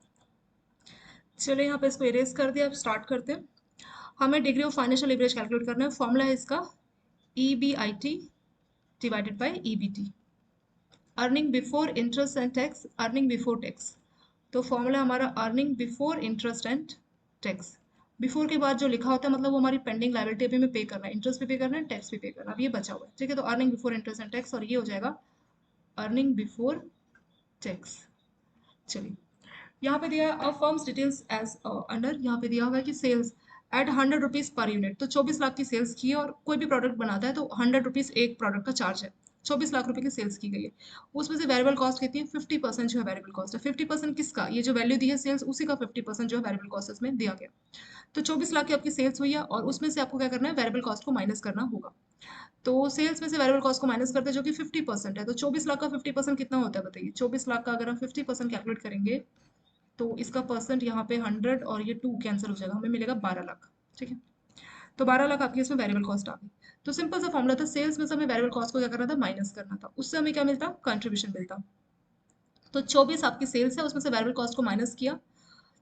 चलिए यहाँ पे इसको इरेज कर दिया, अब स्टार्ट करते हैं। हमें degree of financial leverage calculate करना है। फॉर्मूला है इसका EBIT divided by EBT, earning before interest and tax, earning before tax. तो फॉर्मूला हमारा earning before interest and tax. Before के बाद जो लिखा होता है मतलब वो हमारी पेंडिंग लायबिलिटी पे हमें पे करना है, इंटरेस्ट भी पे करना है, टैक्स भी पे करना है। अब ये बचा हुआ है, ठीक है, तो earning before interest and tax, और ये हो जाएगा अर्निंग बिफोर टैक्स। चलिए, यहाँ पे दिया है फर्म्स डिटेल्स एज अंडर। यहाँ पे दिया हुआ है कि sales at 100 rupees per unit. तो 24 लाख की सेल्स की है, और कोई भी प्रोडक्ट बनाता है तो 100 रुपीज एक प्रोडक्ट का चार्ज है। 24 लाख रुपए की सेल्स की गई है, उसमें से वेरिएबल कॉस्ट कितनी है, 50% जो है वेरिएबल कॉस्ट है। 50% किसका, ये जो वैल्यू दी है सेल्स उसी का 50% जो है वेरिएबल कॉस्ट इसमें दिया गया। तो 24 लाख की आपकी सेल्स हुई है, और उसमें से आपको क्या करना है, वेरिएबल कॉस्ट को माइनस करना होगा। तो सेल्स में से वेरिएबल कॉस्ट को माइनस करते हैं जो कि 50% है। तो 24 लाख का 50% कितना होता है बताइए। 24 लाख का अगर हम 50% कैलकुलेट करेंगे तो इसका परसेंट यहाँ पे 100 और ये 2 कैंसिल हो जाएगा, हमें मिलेगा 12 लाख। ठीक है, तो 12 लाख आपकी इसमें वेरिएबल कॉस्ट आ गई। तो सिंपल सा फॉर्मूला था, सेल्स में से हमें वेरिएबल कॉस्ट को क्या करना था, माइनस करना था। उससे हमें क्या मिलता, कंट्रीब्यूशन मिलता। तो 24 आपकी सेल्स है, उसमें से वेरिएबल कॉस्ट को माइनस किया।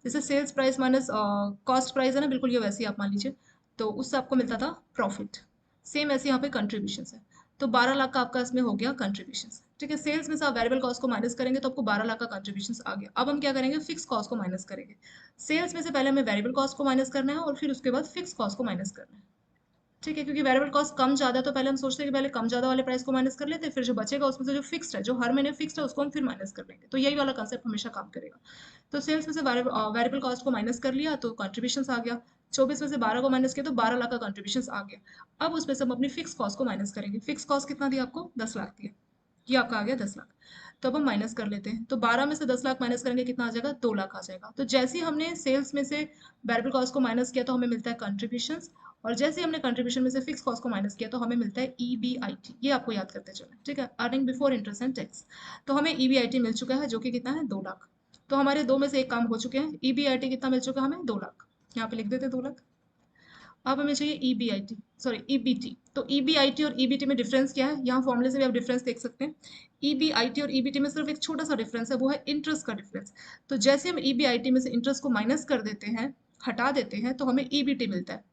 जैसे sales price minus cost price है ना, बिल्कुल ये वैसे ही आप मान लीजिए, तो उससे आपको मिलता था प्रॉफिट। सेम ऐसे यहाँ पे कंट्रीब्यूशन है। तो 12 लाख का आपका इसमें हो गया कंट्रीब्यूशन। ठीक है, सेल्स में से आप वेरिएबल कॉस्ट को माइनस करेंगे तो आपको 12 लाख का कंट्रीब्यूशन आ गया। अब हम क्या करेंगे, फिक्स कॉस्ट को माइनस करेंगे। सेल्स में से पहले हमें वेरिएबल कॉस्ट को माइनस करना है, और फिर उसके बाद फिक्स कॉस्ट को माइनस करना है। ठीक है, क्योंकि वेरिएबल कॉस्ट कम ज्यादा है तो पहले हम सोचते हैं कि पहले कम ज्यादा वाले प्राइस को माइनस कर लेते हैं, फिर जो बचेगा उसमें से जो फिक्स्ड है, जो हर महीने फिक्स्ड है, उसको हम फिर माइनस कर लेंगे। तो यही वाला कंसेप्ट हमेशा काम करेगा। तो सेल्स में से वेरिएबल कॉस्ट को माइनस कर लिया तो कंट्रीब्यूशन आ गया। 24 में से 12 को माइनस किया तो 12 लाख का कंट्रीब्यूशन आ गया। अब उसमें से हम अपनी फिक्स कॉस्ट को माइनस करेंगे। फिक्स कॉस्ट कितना दिया आपको? 10 लाख दिया। ये आपका आ गया 10 लाख। तो अब हम माइनस कर लेते हैं। तो 12 में से 10 लाख माइनस करेंगे, कितना आ जाएगा? 2 लाख आ जाएगा। तो जैसे ही हमने सेल्स में से वेरिएबल कॉस्ट को माइनस किया तो हमें मिलता है कंट्रीब्यूशन, और जैसे ही हमने कंट्रीब्यूशन में से फिक्स कॉस्ट को माइनस किया तो हमें मिलता है ईबीआईटी। ये आपको याद करते चलो, ठीक है, earning before interest and tax. तो हमें ईबीआईटी मिल चुका है, जो कि कितना है? 2 लाख। तो हमारे दो में से एक काम हो चुके हैं। ईबीआईटी कितना मिल चुका है हमें? 2 लाख। यहाँ पे लिख देते 2 लाख। अब हमें चाहिए ईबीआईटी, सॉरी ईबीटी। तो ईबीआईटी और ईबीटी में डिफरेंस क्या है? यहाँ फॉर्मूले से भी आप डिफरेंस देख सकते हैं। ईबीआईटी और ईबीटी में सिर्फ एक छोटा सा डिफरेंस है, वो है इंटरेस्ट का डिफरेंस। तो जैसे हम ईबीआईटी में से इंटरेस्ट को माइनस कर देते हैं, हटा देते हैं, तो हमें ईबीटी मिलता है।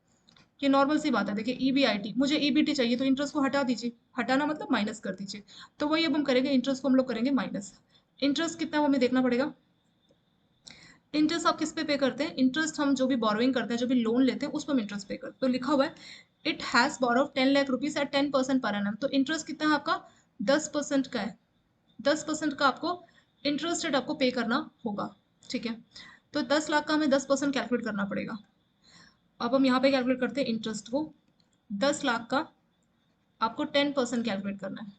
ये नॉर्मल सी बात है। देखिए ईबीआईटी, मुझे ईबीटी चाहिए तो इंटरेस्ट को हटा दीजिए, हटाना मतलब माइनस कर दीजिए। तो वही अब हम करेंगे, इंटरेस्ट को हम लोग करेंगे माइनस। इंटरेस्ट कितना है वो हमें देखना पड़ेगा। इंटरेस्ट आप किस पे करते हैं? इंटरेस्ट हम जो भी बोरोइंग करते हैं, जो भी लोन लेते हैं, उस पर हम इंटरेस्ट पे करते हैं। तो लिखा हुआ है it has borrow 10 lakh rupees at 10% per annum. तो इंटरेस्ट कितना है आपका? 10% का है। 10% का आपको इंटरेस्ट रेट आपको पे करना होगा, ठीक है। तो 10 लाख का हमें 10% कैलकुलेट करना पड़ेगा। अब हम यहाँ पे कैलकुलेट करते हैं इंटरेस्ट को। 10 लाख का आपको 10% कैलकुलेट करना है।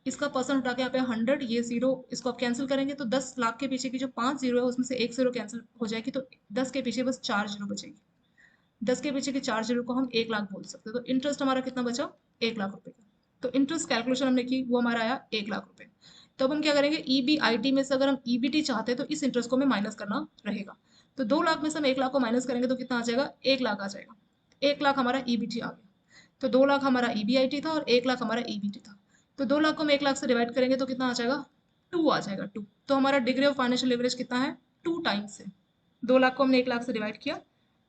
इसका परसेंट उठा के यहाँ पे 100, ये जीरो, इसको आप कैंसिल करेंगे तो 10 लाख के पीछे की जो 5 जीरो है उसमें से एक जीरो कैंसिल हो जाएगी, तो 10 के पीछे बस 4 जीरो बचेगी। 10 के पीछे की 4 जीरो को हम 1 लाख बोल सकते हैं। तो इंटरेस्ट हमारा कितना बचा? 1 लाख रुपए का। तो इंटरेस्ट कैलकुलेशन हमने की, वो हमारा आया 1 लाख रुपए। तो अब हम क्या करेंगे, ईबीआईटी में से अगर हम ईबीटी चाहते हैं तो इस इंटरेस्ट को हमें माइनस करना रहेगा। तो 2 लाख में से हम 1 लाख को माइनस करेंगे तो कितना आ जाएगा? 1 लाख आ जाएगा। 1 लाख हमारा ईबीटी आ गया। तो 2 लाख हमारा ईबीआईटी था और 1 लाख हमारा ईबीटी था। तो 2 लाख को हम 1 लाख से डिवाइड करेंगे तो कितना आ जाएगा? 2 आ जाएगा, 2। तो हमारा डिग्री ऑफ फाइनेंशियल लिवरेज कितना है? 2 टाइम्स है। 2 लाख को हमने 1 लाख से डिवाइड किया,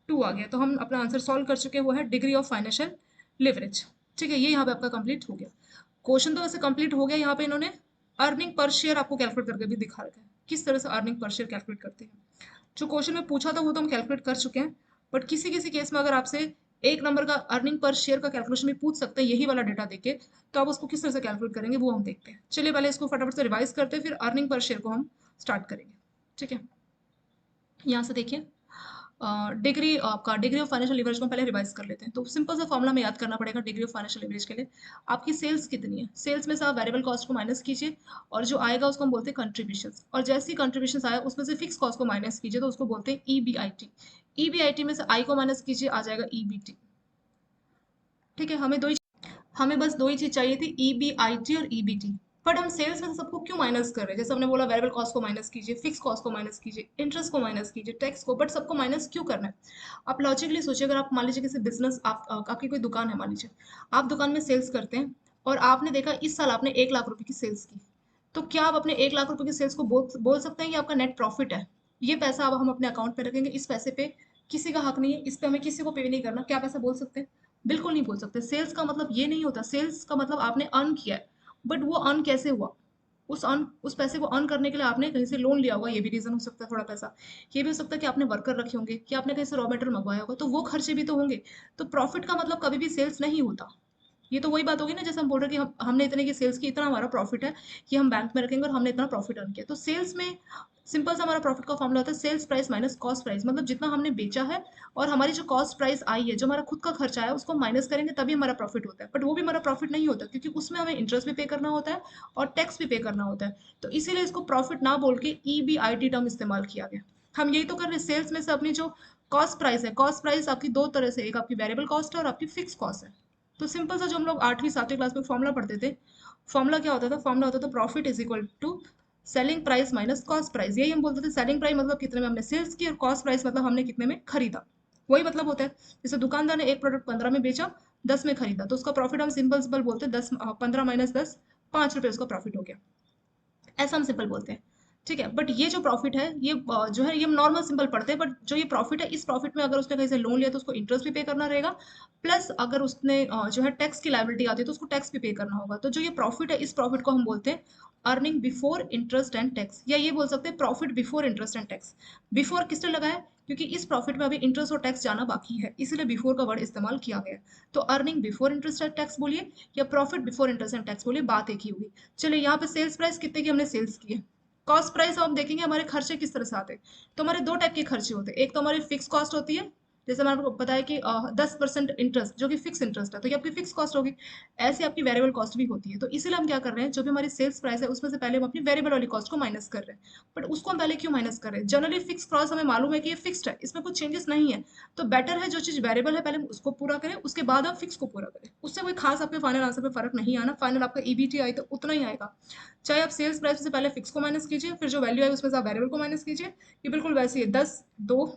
2 आ गया। तो हम अपना आंसर सॉल्व कर चुके हैं, वो है डिग्री ऑफ फाइनेंशियल लिवरेज। ठीक है, ये यहाँ पे आपका कंप्लीट हो गया। क्वेश्चन तो वैसे कंप्लीट हो गया। यहाँ पे इन्होंने अर्निंग पर शेयर आपको कैलकुलेट करके भी दिखा रखा है, किस तरह से अर्निंग पर शेयर कैलकुलेट करते हैं। जो क्वेश्चन में पूछा था वो तो हम कैलकुलेट कर चुके हैं, बट किसी किसी केस में अगर आपसे एक नंबर का अर्निंग पर शेयर का कैलकुलेशन भी पूछ सकते हैं यही वाला डेटा देके, तो आप उसको किस तरह से कैलकुलेट करेंगे वो हम देखते हैं। चलिए पहले इसको फटाफट से रिवाइज करते हैं, फिर अर्निंग पर शेयर को हम स्टार्ट करेंगे, ठीक है। यहाँ से देखिए, डिग्री आपका डिग्री ऑफ फाइनेंशियल लिवरेज को हम पहले रिवाइज कर लेते हैं। तो सिंपल सा फॉर्मुला में याद करना पड़ेगा डिग्री ऑफ फाइनेंशियल लिवरेज के लिए। आपकी सेल्स कितनी है, सेल्स में से आप वेरिएबल कॉस्ट को माइनस कीजिए, और जो आएगा उसको हम बोलते हैं कंट्रीब्यूशन। और जैसे ही कंट्रीब्यूशन आया उसमें से फिक्स कॉस्ट को माइनस कीजिए तो उसको बोलते हैं ईबीआईटी। ईबीआईटी में से आई को माइनस कीजिए, आ जाएगा ईबीटी। ठीक है, हमें बस दो ही चीज चाहिए थी, ईबीआईटी और ईबीटी। बट हम सेल्स में से सबको क्यों माइनस कर रहे हैं? जैसे हमने बोला वेरिएबल कॉस्ट को माइनस कीजिए, फिक्स कॉस्ट को माइनस कीजिए, इंटरेस्ट को माइनस कीजिए, टैक्स को, बट सबको माइनस क्यों करना है? आप लॉजिकली सोचिए, अगर आप मान लीजिए किसी बिजनेस, आपकी कोई दुकान है, मान लीजिए आप दुकान में सेल्स करते हैं और आपने देखा इस साल आपने 1 लाख रुपए की सेल्स की, तो क्या आप अपने 1 लाख रुपए की सेल्स को बोल सकते हैं कि आपका नेट प्रॉफिट है? ये पैसा अब हम अपने अकाउंट पे रखेंगे, इस पैसे पे किसी का हक नहीं है, इस पे हमें किसी को पे नहीं करना, क्या पैसा बोल सकते हैं? बिल्कुल नहीं बोल सकते। सेल्स का मतलब ये नहीं होता। सेल्स का मतलब आपने अर्न किया है, बट वो अर्न कैसे हुआ? उस पैसे को अर्न करने के लिए आपने कहीं से लोन लिया होगा, ये भी रीजन हो सकता है थोड़ा पैसा। ये भी हो सकता है कि आपने वर्कर रखे होंगे, कि आपने कहीं से रॉ मटेरियल मंगवाया होगा, तो वो खर्चे भी तो होंगे। तो प्रॉफिट का मतलब कभी भी सेल्स नहीं होता। ये तो वही बात होगी ना, जैसे हम बोल रहे हैं कि हमने इतने की सेल्स की, इतना हमारा प्रॉफिट है कि हम बैंक में रखेंगे और हमने इतना प्रॉफिट अर्न किया। तो सेल्स में सिंपल सा हमारा प्रॉफिट का फॉर्मूला होता है sales price minus cost price. मतलब जितना हमने बेचा है और हमारी जो कॉस्ट प्राइस आई है, जो हमारा खुद का खर्चा है, उसको माइनस करेंगे तभी हमारा प्रॉफिट होता है। बट वो भी हमारा प्रॉफिट नहीं होता, क्योंकि उसमें हमें इंटरेस्ट भी पे करना होता है और टैक्स भी पे करना होता है। तो इसीलिए इसको प्रॉफिट ना बोल के ईबीआईटी टर्म इस्तेमाल किया गया। हम यही तो कर रहे हैं, सेल्स में से अपनी जो कॉस्ट प्राइस है, कॉस्ट प्राइस आपकी दो तरह से, एक आपकी वेरिएबल कॉस्ट है और आपकी फिक्स कॉस्ट है। तो सिंपल सा जो हम लोग 8वीं 7वीं क्लास में फॉर्मूला पढ़ते थे, फॉर्मूला क्या होता था? फॉर्मूला होता था profit is equal to selling price minus cost price. यही हम बोलते थे। सेलिंग प्राइस मतलब कितने में हमने सेल्स की, और कॉस्ट प्राइस मतलब हमने कितने में खरीदा। वही मतलब होता है। जैसे दुकानदार ने एक प्रोडक्ट 15 में बेचा, 10 में खरीदा, तो उसका प्रॉफिट हम सिंपल सिंपल बोलते हैं 10, 15 माइनस 10, 5 रुपए उसका प्रॉफिट हो गया। ऐसा हम सिंपल बोलते हैं, ठीक है। बट ये जो प्रॉफिट है, ये जो है, ये हम नॉर्मल सिंपल पढ़ते हैं। बट जो ये प्रॉफिट है, इस प्रॉफिट में अगर उसने कहीं से लोन लिया तो उसको इंटरेस्ट भी पे करना रहेगा, प्लस अगर उसने जो है टैक्स की लायबिलिटी आती है तो उसको टैक्स भी पे करना होगा। तो जो ये प्रॉफिट है, इस प्रॉफिट को हम बोलते हैं earning before interest and tax, या ये बोल सकते हैं profit before interest and tax. Before किस लिए लगाया? क्योंकि इस प्रॉफिट में अभी इंटरेस्ट और टैक्स जाना बाकी है, इसलिए बिफोर का वर्ड इस्तेमाल किया गया है। तो earning before interest and tax बोलिए या profit before interest and tax बोलिए, बात एक ही होगी। चलिए, यहाँ पे सेल्स प्राइस कितने की हमने सेल्स की है। कॉस्ट प्राइस हम देखेंगे हमारे खर्चे किस तरह से आते हैं। तो हमारे दो टाइप के खर्चे होते हैं। एक तो हमारी फिक्स कॉस्ट होती है, जैसे मैंने आपको बताया कि 10% इंटरेस्ट जो कि फिक्स इंटरेस्ट है, तो ये आपकी फिक्स कॉस्ट होगी। ऐसे आपकी वेरिएबल कॉस्ट भी होती है। तो इसीलिए हम क्या कर रहे हैं, जो भी हमारी सेल्स प्राइस है उसमें से पहले हम अपनी वेरिएबल वाली कॉस्ट को माइनस कर रहे हैं। बट उसको हम पहले क्यों माइनस कर रहे हैं? जनरली फिक्स कॉस्ट हमें मालूम है कि ये फिक्स्ड है, इसमें कुछ चेंजेस नहीं है। तो बेटर है जो चीज़ वेरिएबल है पहले हम उसको पूरा करें, उसके बाद हम फिक्स को पूरा करें। उससे कोई खास आपके फाइनल आंसर में फर्क नहीं आना। फाइनल आपका ईबीटी आई तो उतना ही आएगा। चाहे आप सेल्स प्राइस से पहले फिक्स को माइनस कीजिए, फिर जो वैल्यू आई उसमें से आप वेरिएबल को माइनस कीजिए। ये बिल्कुल वैसे ही है, 10 2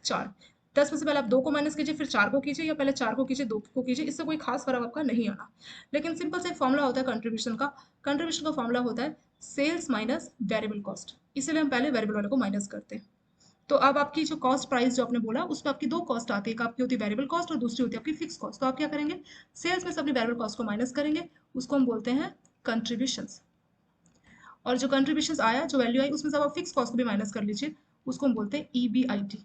4। 10 में से पहले आप 2 को माइनस कीजिए, फिर 4 को कीजिए, या पहले 4 को कीजिए 2 को कीजिए। इससे कोई खास फर्क आपका नहीं आना। लेकिन सिंपल से एक फॉर्मूला होता है कंट्रीब्यूशन का। कंट्रीब्यूशन का फॉर्मूला होता है सेल्स माइनस वेरिएबल कॉस्ट। इसीलिए हम पहले वेरिएबल वाले को माइनस करते हैं। तो अब आपकी जो कॉस्ट प्राइस जो आपने बोला उसमें आपकी दो कॉस्ट आती है, एक आपकी होती है वेरिएबल कॉस्ट और दूसरी होती है आपकी फिक्स कॉस्ट। तो आप क्या करेंगे, सेल्स में से अपनी वेरिएबल कॉस्ट को माइनस करेंगे, उसको हम बोलते हैं कंट्रीब्यूशंस। और जो कंट्रीब्यूशन आया, जो वैल्यू आई, उसमें से आप फिक्स कॉस्ट को भी माइनस कर लीजिए, उसको हम बोलते हैं EBIT,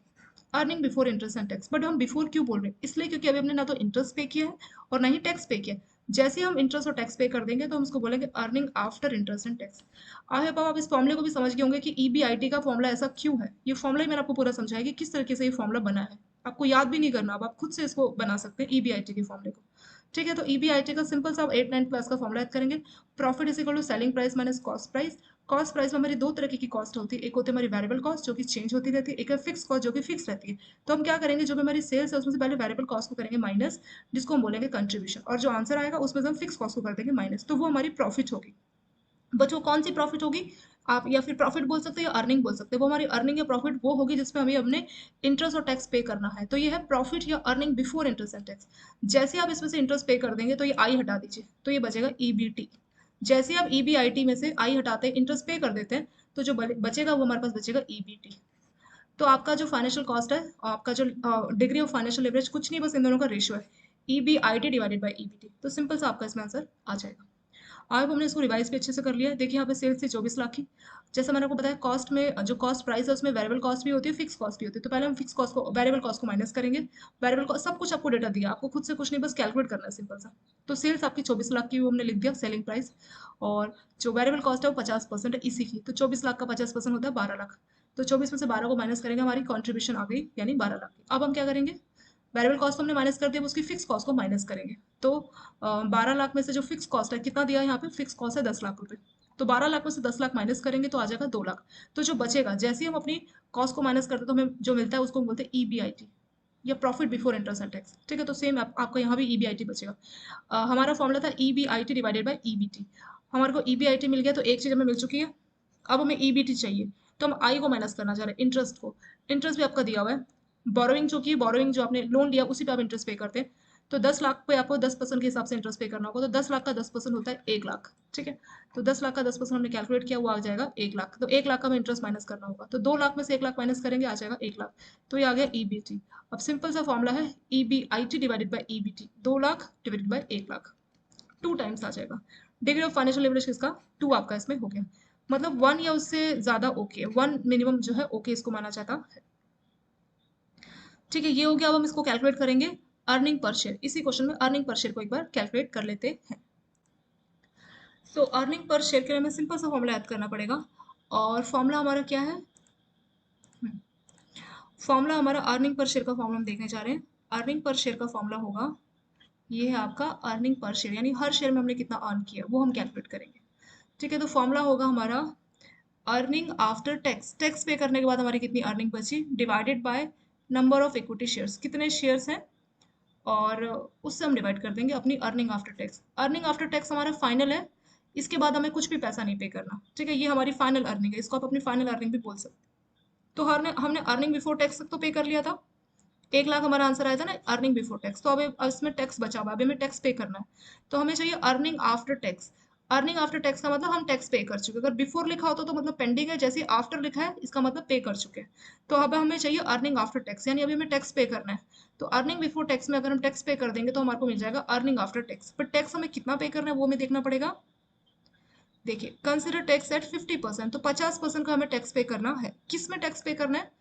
earning before interest and tax. But हम बिफोर क्यों बोल रहे हैं? इसलिए क्योंकि अभी हमने ना तो इंटरेस्ट पे किया है और ना ही टैक्स पे किया है। जैसे ही हम इंटरेस्ट और टैक्स पे कर देंगे तो हम उसको बोलेंगे earning after interest and tax. I hope आप इस फॉर्मूले को भी समझ गए होंगे कि ईबीआईटी का फॉर्मूला ऐसा क्यों है। ये फॉर्मूला ही मैंने आपको पूरा समझाया कि किस तरीके से ये फॉर्मूला बना है। आपको याद भी नहीं करना, अब आप खुद से इसको बना सकते हैं ईबीआईटी के फॉर्मूले को। ठीक है, तो ईबीआईटी का सिंपल सा आप 8 9 क्लास का फॉर्मूला याद करेंगे। Profit is equal to selling price minus cost price. Cost price में हमारी दो तरह की कॉस्ट होती है, एक होती है हमारी वेरिएबल कॉस्ट जो कि चेंज होती रहती है, एक है फिक्स कॉस्ट जो कि फिक्स रहती है। तो हम क्या करेंगे, जो भी हमारी सेल्स है उसमें से पहले वेरिएबल कॉस्ट को करेंगे माइनस, जिसको हम बोलेंगे कंट्रीब्यूशन, और जो आंसर आएगा उसमें से हम फिक्स कॉस्ट को कर देंगे माइनस, तो वो हमारी प्रॉफिट होगी। बट वो कौन सी प्रॉफिट होगी? आप या फिर प्रॉफिट बोल सकते हैं या अर्निंग बोल सकते हैं। वो हमारी अर्निंग या प्रॉफिट वो होगी जिसमें हमें अपने इंटरेस्ट और टैक्स पे करना है। तो ये है प्रॉफिट या earning before interest and tax. जैसे आप इसमें से इंटरेस्ट पे कर देंगे तो ये आई हटा दीजिए, तो ये बचेगा ईबीटी। जैसे आप ईबीआईटी में से आई हटाते हैं, इंटरेस्ट पे कर देते हैं, तो जो बचेगा वो हमारे पास बचेगा ईबीटी। तो आपका जो फाइनेंशियल कॉस्ट है, आपका जो डिग्री ऑफ फाइनेंशियल लेवरेज, कुछ नहीं, बस इन दोनों का रेशियो है, ईबीआईटी डिवाइडेड बाई ईबीटी। तो सिंपल सा आपका इसमें आंसर आ जाएगा। अब हमने इसको रिवाइज भी अच्छे से कर लिया है। देखिए यहाँ पे सेल्स थी 24 लाख की। जैसे मैंने आपको बताया, कॉस्ट में जो कॉस्ट प्राइस है उसमें वेरिएबल कॉस्ट भी होती है, फिक्स कॉस्ट भी होती है। तो पहले हम फिक्स कॉस्ट को, वेरिएबल कॉस्ट को माइनस करेंगे। वेरिएबल कॉस्ट सब कुछ आपको डेटा दिया, आपको खुद से कुछ नहीं, बस कैलकुलेट करना है सिंपल सा। तो सेल्स आपकी 24 लाख की, वो हमने लिख दिया सेलिंग प्राइस। और जो वेरिएबल कॉस्ट है वो 50% है इसी की, तो 24 लाख का 50% होता है 12 लाख। तो 24 में से 12 को माइनस करेंगे, हमारी कॉन्ट्रीब्यूशन आ गई यानी 12 लाख की। अब हम क्या करेंगे, वेरिएबल कॉस्ट को हमने माइनस कर दिया, अब उसकी फिक्स कॉस्ट को माइनस करेंगे। तो 12 लाख में से जो फिक्स कॉस्ट है कितना दिया है, यहाँ पे फिक्स कॉस्ट है 10 लाख रुपए। तो 12 लाख में से 10 लाख माइनस करेंगे तो आ जाएगा 2 लाख। तो जो बचेगा, जैसे ही हम अपनी कॉस्ट को माइनस करते हैं तो हमें जो मिलता है उसको हम बोलते हैं ईबीआईटी, या profit before interest and tax. ठीक है, तो सेम आपका यहाँ भी ईबीआईटी बचेगा। हमारा फॉर्मूला था ईबीआईटी डिवाइडेड बाई ईबीटी। हमारे को ईबीआईटी मिल गया तो एक चीज हमें मिल चुकी है। अब हमें ईबीटी चाहिए, तो हम आई को माइनस करना चाह रहे हैं, इंटरेस्ट को। इंटरेस्ट भी आपका दिया हुआ है, बोरोइंग जो की बोरोइंग जो आपने लोन लिया उसी पे आप इंटरेस्ट पे करते हैं। तो 10 लाख पे आपको 10% के हिसाब से इंटरेस्ट पे करना होगा, तो 10 लाख का 10% होता है 1 लाख। ठीक है, तो 10 लाख का 10% हमने कैलकुलेट किया, वो आ जाएगा 1 लाख। तो 1 लाख का हमें इंटरेस्ट माइनस करना होगा, तो 2 लाख में से 1 लाख माइनस करेंगे, आ जाएगा 1 लाख। तो ये आ गया ईबीटी। अब सिंपल सा फॉर्मूला है EBIT divided by EBT, 2 lakh divided by 1 lakh, 2 times आ जाएगा। डिग्री ऑफ फाइनेंशियल लिवरेज किसका, 2 आपका इसमें हो गया। मतलब 1 या उससे ज्यादा ओके, 1 मिनिमम जो है ओके इसको माना जाता है। ठीक है, ये हो गया। अब हम इसको कैलकुलेट करेंगे अर्निंग पर शेयर। इसी क्वेश्चन में अर्निंग पर शेयर को एक बार कैलकुलेट कर लेते हैं। सो अर्निंग पर शेयर के लिए हमें सिंपल सा फॉर्मूला याद करना पड़ेगा। और फॉर्मूला हमारा क्या है, फॉर्मूला हमारा अर्निंग पर शेयर का फॉर्मूला हम देखने जा रहे हैं। अर्निंग पर शेयर का फॉर्मूला होगा, ये है आपका अर्निंग पर शेयर, यानी हर शेयर में हमने कितना अर्न किया वो हम कैलकुलेट करेंगे। ठीक है, तो फॉर्मूला होगा हमारा अर्निंग आफ्टर टैक्स, टैक्स पे करने के बाद हमारी कितनी अर्निंग बची, divided by number of equity shares, कितने शेयर्स हैं, और उससे हम डिवाइड कर देंगे अपनी earning after tax. Earning after tax हमारा फाइनल है, इसके बाद हमें कुछ भी पैसा नहीं पे करना। ठीक है, ये हमारी फाइनल अर्निंग है, इसको आप अपनी फाइनल अर्निंग भी बोल सकते हैं। तो हर हमने अर्निंग बिफोर टैक्स तक तो पे कर लिया था, 1 लाख हमारा आंसर आया था ना अर्निंग बिफोर टैक्स। तो अब इसमें टैक्स बचा हुआ है, अभी हमें टैक्स पे करना है। तो हमें चाहिए earning after tax. Earning after tax का मतलब हम टैक्स पे कर चुके हैं। अगर बिफोर लिखा होता तो मतलब पेंडिंग है, जैसे आफ्टर लिखा है इसका मतलब पे कर चुके हैं। तो अब हमें चाहिए अर्निंग आफ्टर टैक्स, यानी अभी हमें टैक्स पे करना है। तो अर्निंग बिफोर टैक्स में अगर हम टैक्स पे कर देंगे तो हमारे को मिल जाएगा earning after tax. But tax हमें कितना पे करना है वो हमें देखना पड़ेगा। देखिए, कंसिडर टैक्स एट 50%, तो 50% का हमें टैक्स पे करना है। किस में टैक्स पे करना है,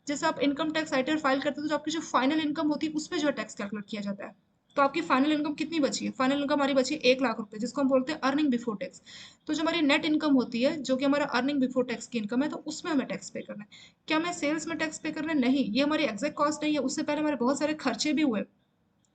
जैसे आप इनकम टैक्स आईटीआर फाइल करते हो तो आपकी जो फाइनल इनकम होती है उस पर जो है टैक्स कैलकुलेट किया जाता है। तो आपकी फाइनल इनकम कितनी बची है? फाइनल इनकम हमारी बची 1 लाख रुपए, जिसको हम बोलते हैं अर्निंग बिफोर टैक्स। तो जो हमारी नेट इनकम होती है, जो कि हमारा अर्निंग बिफोर टैक्स की इनकम है, तो उसमें हमें टैक्स पे करना है। क्या हमें सेल्स में टैक्स पे करना है? नहीं, ये हमारी एग्जैक्ट कॉस्ट नहीं है, उससे पहले हमारे बहुत सारे खर्चे भी हुए,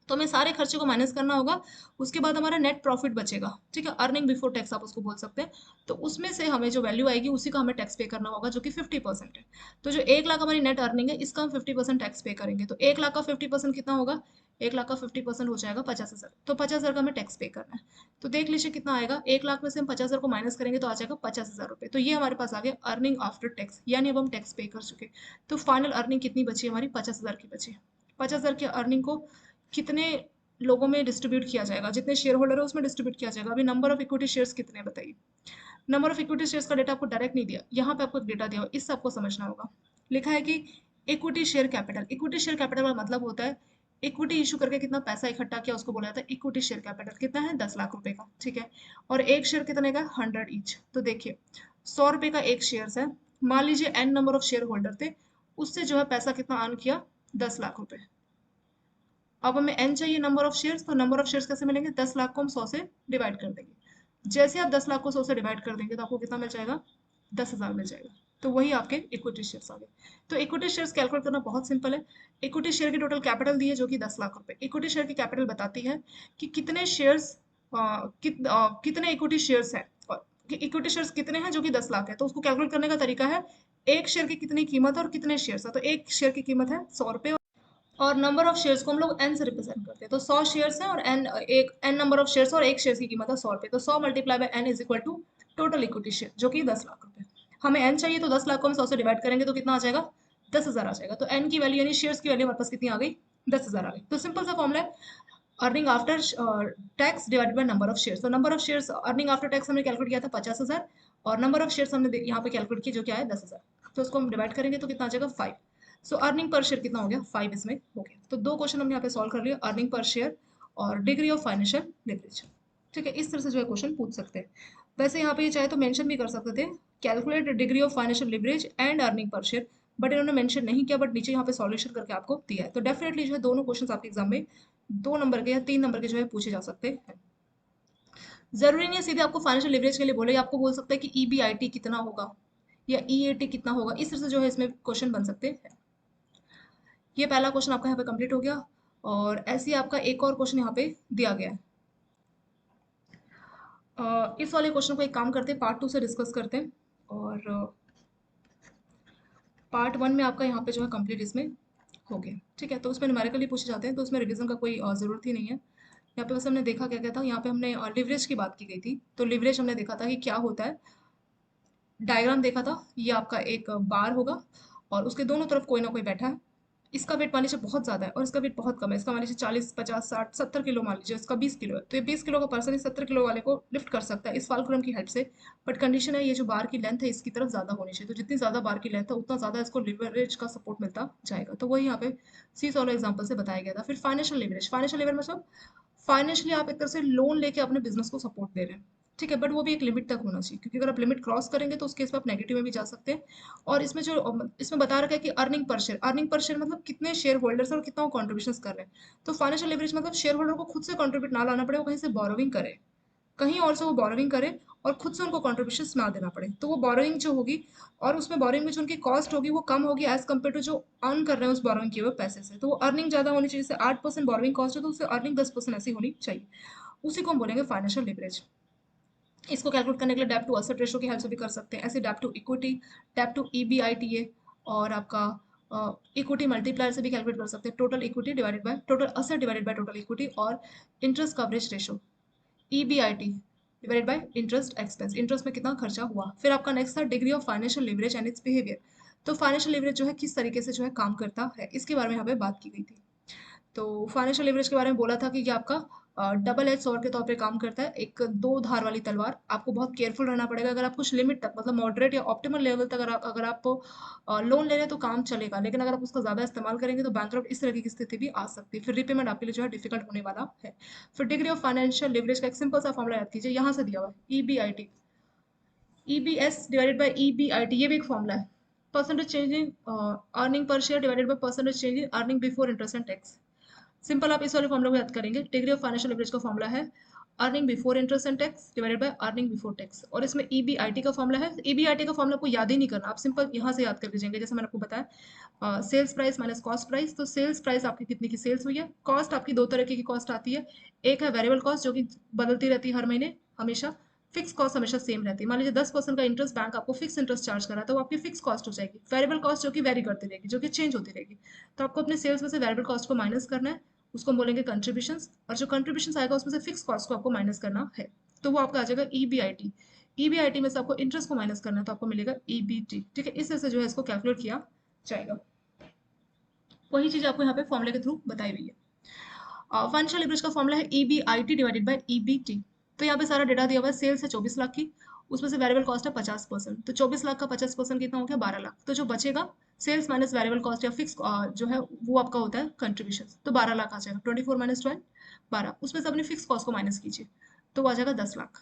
तो हमें सारे खर्चे को माइनस करना होगा। उसके बाद हमारा नेट प्रॉफिट बचेगा, ठीक है, अर्निंग बिफोर टैक्स आप उसको बोल सकते हैं। तो उसमें से हमें जो वैल्यू आएगी उसी का हमें टैक्स पे करना होगा, जो कि 50% है। तो जो 1 लाख हमारी नेट अर्निंग है, इसका हम 50% टैक्स पे करेंगे। तो 1 लाख का 50% कितना होगा? 1 लाख का 50% हो जाएगा 50,000। तो 50,000 का हमें टैक्स पे करना है। तो देख लीजिए कितना आएगा, 1 लाख में से हम 50,000 को माइनस करेंगे तो आ जाएगा 50,000 रुपये। तो ये हमारे पास आ गया अर्निंग आफ्टर टैक्स, यानी अब हम टैक्स पे कर चुके। तो फाइनल अर्निंग कितनी बची हमारी? 50,000 की बची। 50,000 की अर्निंग को कितने लोगों में डिस्ट्रीब्यूट किया जाएगा? जितने शेयर होल्डर है उसमें डिस्ट्रीब्यूट किया जाएगा। अभी नंबर ऑफ इक्विटी शेयर्स कितने हैं बताइए? नंबर ऑफ इक्विटी शेयर्स का डेटा आपको डायरेक्ट नहीं दिया, यहाँ पे आपको एक डेटा दिया हुआ, इससे आपको समझना होगा। लिखा है कि equity share capital. Equity share capital का मतलब होता है इक्विटी इशू करके कितना पैसा इकट्ठा किया, उसको बोला जाता है इक्विटी शेयर कैपिटल। कितना है? 10 लाख रुपए का, ठीक है। और एक शेयर कितने का? 100 ईच। तो देखिए 100 रुपए का एक शेयर है। मान लीजिए N number of shareholder थे, उससे जो है पैसा कितना अर्न किया? 10 लाख रुपए। अब हमें एन चाहिए नंबर ऑफ शेयर्स, तो नंबर ऑफ शेयर्स कैसे मिलेंगे? 10 लाख को हम 100 से डिवाइड कर देंगे। जैसे आप 10 लाख को 100 से डिवाइड कर देंगे तो आपको कितना मिल जाएगा? 10,000 मिल जाएगा। तो वही आपके इक्विटी शेयर्स आ गए। तो इक्विटी शेयर्स कैलकुलेट करना बहुत सिंपल है। इक्विटी शेयर की टोटल कैपिटल दी है जो कि 10 लाख रुपए। इक्विटी शेयर की कैपिटल बताती है कि कितने शेयर्स, कितने इक्विटी शेयर्स हैं, और इक्विटी शेयर्स कितने हैं जो कि 10 लाख है। तो उसको कैलकुलेट करने का तरीका है एक शेयर की कितनी कीमत है और कितने शेयर्स है। तो एक शेयर की कीमत है 100 रुपए, और नंबर ऑफ शेयर्स को हम लोग एन से रिप्रेजेंट करते हैं। तो 100 शेयर्स हैं और एन, एक एन नंबर ऑफ शेयर्स, और एक शेयर की कीमत है 100 रुपए। तो 100 multiply by N is equal to total equity share जो कि 10 लाख रुपए। हमें एन चाहिए, तो 10 लाख को हम 100 से डिवाइड करेंगे तो कितना आ जाएगा? 10,000 आ जाएगा। तो एन की वैल्यू यानी शेयर्स की वैल्यू हमारे पास कितनी आ गई? 10,000 आ गई। तो सिंपल सा फॉर्मूला है earning after tax divided by number of shares. तो number of shares earning after tax हमने कैलकुलेट किया था 50,000, और नंबर ऑफ शेयर्स हमने यहाँ पे कैलकुलेट किया जो क्या है 10,000। तो उसको हम डिवाइड करेंगे तो कितना आ जाएगा? 5। सो अर्निंग पर शेयर कितना हो गया? 5 इसमें हो गया। तो दो क्वेश्चन हमने यहाँ पे सॉल्व कर लिया, अर्निंग पर शेयर और डिग्री ऑफ फाइनेंशियल लिवरेज। ठीक है, इस तरह से जो है क्वेश्चन पूछ सकते हैं। वैसे यहाँ पे ये चाहे तो मेंशन भी कर सकते थे, calculate degree of financial leverage and earning per share, but इन्होंने मेंशन नहीं किया, बट नीचे यहाँ पे सॉल्यूशन करके आपको दिया है। तो डेफिनेटली जो है दोनों क्वेश्चन आपके एग्जाम में 2 नंबर के या 3 नंबर के जो है पूछे जा सकते हैं। जरूरी नहीं है सीधे आपको फाइनेंशियल लिवरेज के लिए बोले, आपको बोल सकता है कि ईबीआईटी कितना होगा या ईएटी कितना होगा, इस तरह से जो है इसमें क्वेश्चन बन सकते हैं। ये पहला क्वेश्चन आपका यहाँ पे कंप्लीट हो गया, और ऐसे ही आपका एक और क्वेश्चन यहाँ पे दिया गया है। इस वाले क्वेश्चन को एक काम करते हैं, पार्ट 2 से डिस्कस करते हैं, और पार्ट 1 में आपका यहाँ पे जो है कंप्लीट इसमें हो गया। ठीक है, तो उसमें न्यूमेरिकली पूछे जाते हैं, तो उसमें रिवीजन का कोई ज़रूरत ही नहीं है। यहाँ पे बस हमने देखा क्या क्या था, यहाँ पे हमने लिवरेज की बात की गई थी। तो लिवरेज हमने देखा था कि क्या होता है, डायग्राम देखा था। ये आपका एक बार होगा और उसके दोनों तरफ कोई ना कोई बैठा है। इसका वेट मान लीजिए बहुत ज़्यादा है और इसका वेट बहुत कम है। इसका मान लीजिए 40, 50, 60, 70 किलो मान लीजिए, इसका 20 किलो है। तो ये 20 किलो का पर्सन इस 70 किलो वाले को लिफ्ट कर सकता है इस फाल्क्रम की हेल्प से। बट कंडीशन है ये जो बार की लेंथ है इसकी तरफ ज़्यादा होनी चाहिए। तो जितनी ज़्यादा बार की लेंथ है उतना ज़्यादा इसको लिवरेज का सपोर्ट मिलता जाएगा। तो वही यहाँ पे सी सॉल्व एग्जाम्पल से बताया गया था। फिर फाइनेंशियल लिवरेज, फाइनेंशियल लिवरेज मतलब फाइनेंशियली आप एक तरह से लोन लेके अपने बिजनेस को सपोर्ट दे रहे हैं। ठीक है, बट वो भी एक लिमिट तक होना चाहिए, क्योंकि अगर आप लिमिट क्रॉस करेंगे तो उस केस में आप नेगेटिव में भी जा सकते हैं। और इसमें जो इसमें बता रखा है कि earning per share, earning per share मतलब कितने शेयर होल्डर्स और कितना वो कॉन्ट्रीब्यूशन कर रहे हैं। तो फाइनेंशियल लिवरेज मतलब शेयर होल्डर को खुद से कॉन्ट्रीब्यूट ना लाना पड़े, वो कहीं से बोरोविंग करे, कहीं और से वो बोरोविंग करे और खुद से उनको कॉन्ट्रीब्यूशन ना देना पड़े। तो वो बोरोविंग जो होगी और उसमें बोरोविंग में जो उनकी कॉस्ट होगी वो कम होगी एज कम्पेयर टू जो अर्न कर रहे हैं उस बोरोविंग किए हुए पैसे से। तो वो अर्निंग ज़्यादा होनी चाहिए। जैसे 8% बोरोविंग कॉस्ट है तो उससे अर्निंग 10% ऐसी होनी चाहिए। उसी को हम बोलेंगे फाइनेंशियल लिवरेज। इसको कैलकुलेट करने के लिए डेप्ट टू असेट रेशो की हेल्प से भी कर सकते हैं, ऐसे डेप्ट टू इक्विटी, डेप्ट टू ईबीआईटीए, और आपका इक्विटी मल्टीप्लायर से भी कैलकुलेट कर सकते हैं, total equity divided by total asset divided by total equity, और interest coverage ratio EBIT divided by interest expense, interest में कितना खर्चा हुआ। फिर आपका नेक्स्ट था degree of financial leverage and its behaviour. तो फाइनेंशियल लिवरेज जो है किस तरीके से जो है काम करता है, इसके बारे में यहाँ पे बात की गई थी। तो फाइनेंशियल लिवरेज के बारे में बोला था कि ये आपका डबल एज स्वॉर्ड के तौर पे काम करता है, एक दो धार वाली तलवार। आपको बहुत केयरफुल रहना पड़ेगा। अगर आप कुछ लिमिट तक मतलब मॉडरेट या ऑप्टिमल लेवल तक अगर आप लोन ले रहे हैं तो काम चलेगा, लेकिन अगर आप उसका ज़्यादा इस्तेमाल करेंगे तो बैंकरप्ट इस तरह की स्थिति भी आ सकती है। फिर रीपेमेंट आपके लिए जो है डिफिकल्ट होने वाला है। फिर डिग्री ऑफ फाइनेंशियल लिवरेज का एक सिंपल सा फॉर्मुला याद कीजिए, यहाँ से दिया हुआ है EBIT, EBS divided by EBIT, ये भी एक फॉर्मुला है। Percentage change in earning per share divided by percentage change in earning before interest and tax. Simple आप इस वाले फॉर्मूला को याद करेंगे। डिग्री ऑफ फाइनेंशियल लिवरेज का फॉर्मूला है earning before interest and tax divided by earning before tax, और इसमें ईबीआईटी का फॉर्मूला है। ईबीआईटी का फॉर्मूला आपको याद ही नहीं करना, आप सिंपल यहाँ से याद कर लीजिएंगे। जैसे मैंने आपको बताया sales price minus cost price, तो सेल्स प्राइस आपकी कितनी की सेल्स हुई है। कॉस्ट आपकी दो तरह की कॉस्ट आती है, एक है वेरिएबल कॉस्ट जो कि बदलती रहती है हर महीने हमेशा, फिक्स कॉस्ट हमेशा सेम रहती है। मान लीजिए 10% का इंटरेस्ट बैंक आपको फिक्स इंटरेस्ट चार्ज करा तो वो आपकी फिक्स कॉस्ट हो जाएगी। वेरिएबल कॉस्ट जो कि वेरी करती रहेगी, जो कि चेंज होती रहेगी। तो आपको अपने सेल्स में से वेरिएबल कॉस्ट को माइनस करना है, उसको बोलेंगे कंट्रीब्यूशंस, और जो कंट्रीब्यूशंस आएगा उसमें से फिक्स कॉस्ट को आपको माइनस करना है, तो वो आपका आ जाएगा ईबीआईटी। ईबीआईटी में से आपको इंटरेस्ट को माइनस करना है तो आपको मिलेगा ईबीटी। ठीक है, इस तरह से जो है इसको कैलकुलेट किया जाएगा। वही चीज आपको यहाँ पे फॉर्मूले के थ्रू बताई हुई है। फाइनेंशियल लिवरेज का फॉर्मूला है ईबीआईटी डिवाइडेड बाय ईबीटी। तो यहाँ पे सारा डेटा दिया हुआ है। सेल्स है 24 लाख की, उसमें से वेरिएबल कॉस्ट है 50%, तो 24 लाख का 50% कितना हो गया 12 लाख। तो जो बचेगा सेल्स माइनस वेरिएबल कॉस्ट या फिक्स जो है वो आपका होता है कंट्रीब्यूशन, तो 12 लाख आ जाएगा। 24 माइनस 12 12, उसमें से अपनी फिक्स कॉस्ट को माइनस कीजिए तो वो आ जाएगा 10 लाख।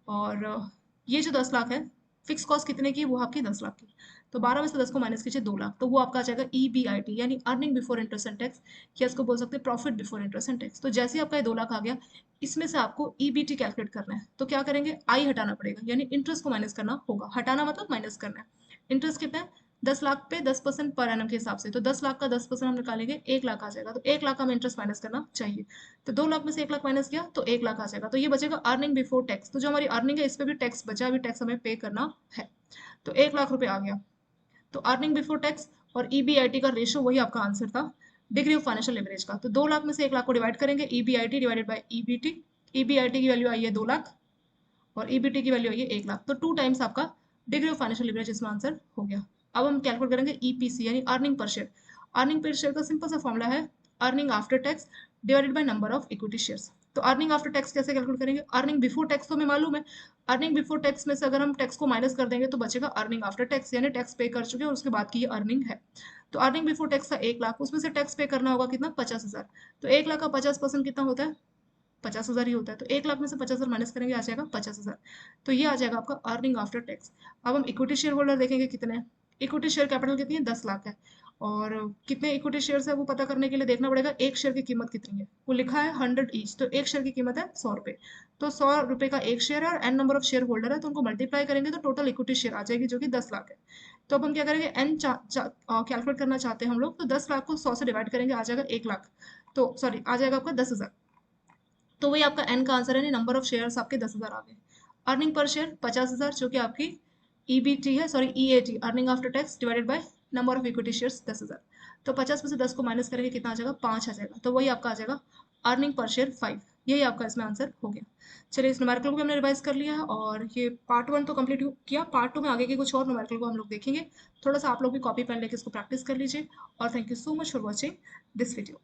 और ये जो 10 लाख है, फिक्स कॉस्ट कितने की, वो आपकी 10 लाख की, तो 12 में से 10 को माइनस कीजिए 2 लाख, तो वो आपका आ जाएगा ईबीआईटी यानी earning before interest and tax, या इसको बोल सकते हैं profit before interest and tax. तो जैसे ही आपका ये 2 लाख आ गया, इसमें से आपको ईबीटी कैलकुलेट करना है, तो क्या करेंगे, आई हटाना पड़ेगा, यानी इंटरेस्ट को माइनस करना होगा। हटाना मतलब माइनस करना है। इंटरेस्ट कितना है 10 लाख पे 10% पर एनम के हिसाब से, तो 10 लाख का 10% हम निकालेंगे 1 लाख आ जाएगा, तो 1 लाख का हमें इंटरेस्ट माइनस करना चाहिए। तो 2 लाख में से 1 लाख माइनस किया तो 1 लाख आ जाएगा, तो ये बचेगा अर्निंग बिफोर टैक्स। तो जो हमारी अर्निंग है इस पे भी टैक्स बचा, अभी टैक्स हमें पे करना है, तो 1 लाख रुपए आ गया। तो अर्निंग बिफोर टैक्स और ईबीआईटी का रेशो वही आपका आंसर था डिग्री ऑफ फाइनेंशियल लिवरेज का। तो 2 लाख में से 1 लाख को डिवाइड करेंगे, EBIT divided by EBT. EBIT की वैल्यू आई है 2 लाख और ईबीटी की वैल्यू आई है 1 लाख, तो 2 टाइम्स आपका डिग्री ऑफ फाइनेंशियल लिवरेज इसमें आंसर हो गया। अब हम कैलकुलेट करेंगे ईपीसी यानी earning per share. Earning per share का सिंपल सा फॉर्मूला है earning after tax divided by number of equity shares. तो अर्निंग आफ्टर टैक्स कैसे कैलकुलेट करेंगे, अर्निंग बिफोर टैक्स तो हमें मालूम है, अर्निंग बिफोर टैक्स में से अगर हम टैक्स को माइनस कर देंगे तो बचेगा अर्निंग आफ्टर टैक्स, यानी टैक्स पे कर चुके हैं और उसके बाद की ये अर्निंग है। तो अर्निंग बिफोर टैक्स था 1 लाख, उसमें से टैक्स पे करना होगा कितना 50,000, तो 1 लाख का 50% कितना होता है 50,000 ही होता है, तो 1 लाख में से 50,000 माइनस करेंगे आ जाएगा 50,000, तो ये आ जाएगा आपका अर्निंग आफ्टर टैक्स। अब हम इक्विटी शेयर होल्डर देखेंगे कितने हैं। इक्विटी शेयर कैपिटल कितनी है 10 लाख है, और कितने इक्विटी शेयर है वो पता करने के लिए देखना पड़ेगा एक शेयर की कीमत कितनी है। वो लिखा है 100 ईच, तो एक शेयर की कीमत है 100 रुपए, तो 100 रुपए का एक शेयर है और N number of shareholder है, तो उनको मल्टीप्लाई करेंगे तो टोटल इक्विटी शेयर आ जाएगी जो कि 10 लाख है। तो अब हम क्या करेंगे एन कैलकुलेट करना चाहते हैं हम लोग, तो 10 लाख को 100 से डिवाइड करेंगे आ जाएगा 1 लाख, तो सॉरी आ जाएगा आपका 10,000, तो वही आपका एन का आंसर है, नंबर ऑफ शेयर्स आपके 10,000 आ गए। अर्निंग पर शेयर 50,000 जो कि आपकी ईबीटी है, sorry EAT earning after tax divided by number of equity shares 10,000, तो 50 में से 10 को माइनस करेंगे कितना आ जाएगा 5 आ जाएगा, तो वही आपका आ जाएगा अर्निंग पर शेयर 5। यही आपका इसमें आंसर हो गया। चलिए इस न्यूमेरिकल को भी हमने रिवाइज कर लिया है, और ये पार्ट 1 तो कंप्लीट किया, पार्ट 2 में आगे के कुछ और न्यूमेरिकल को हम लोग देखेंगे। थोड़ा सा आप लोग भी कॉपी पेन लेके इसको प्रैक्टिस कर लीजिए, और thank you so much for watching this video.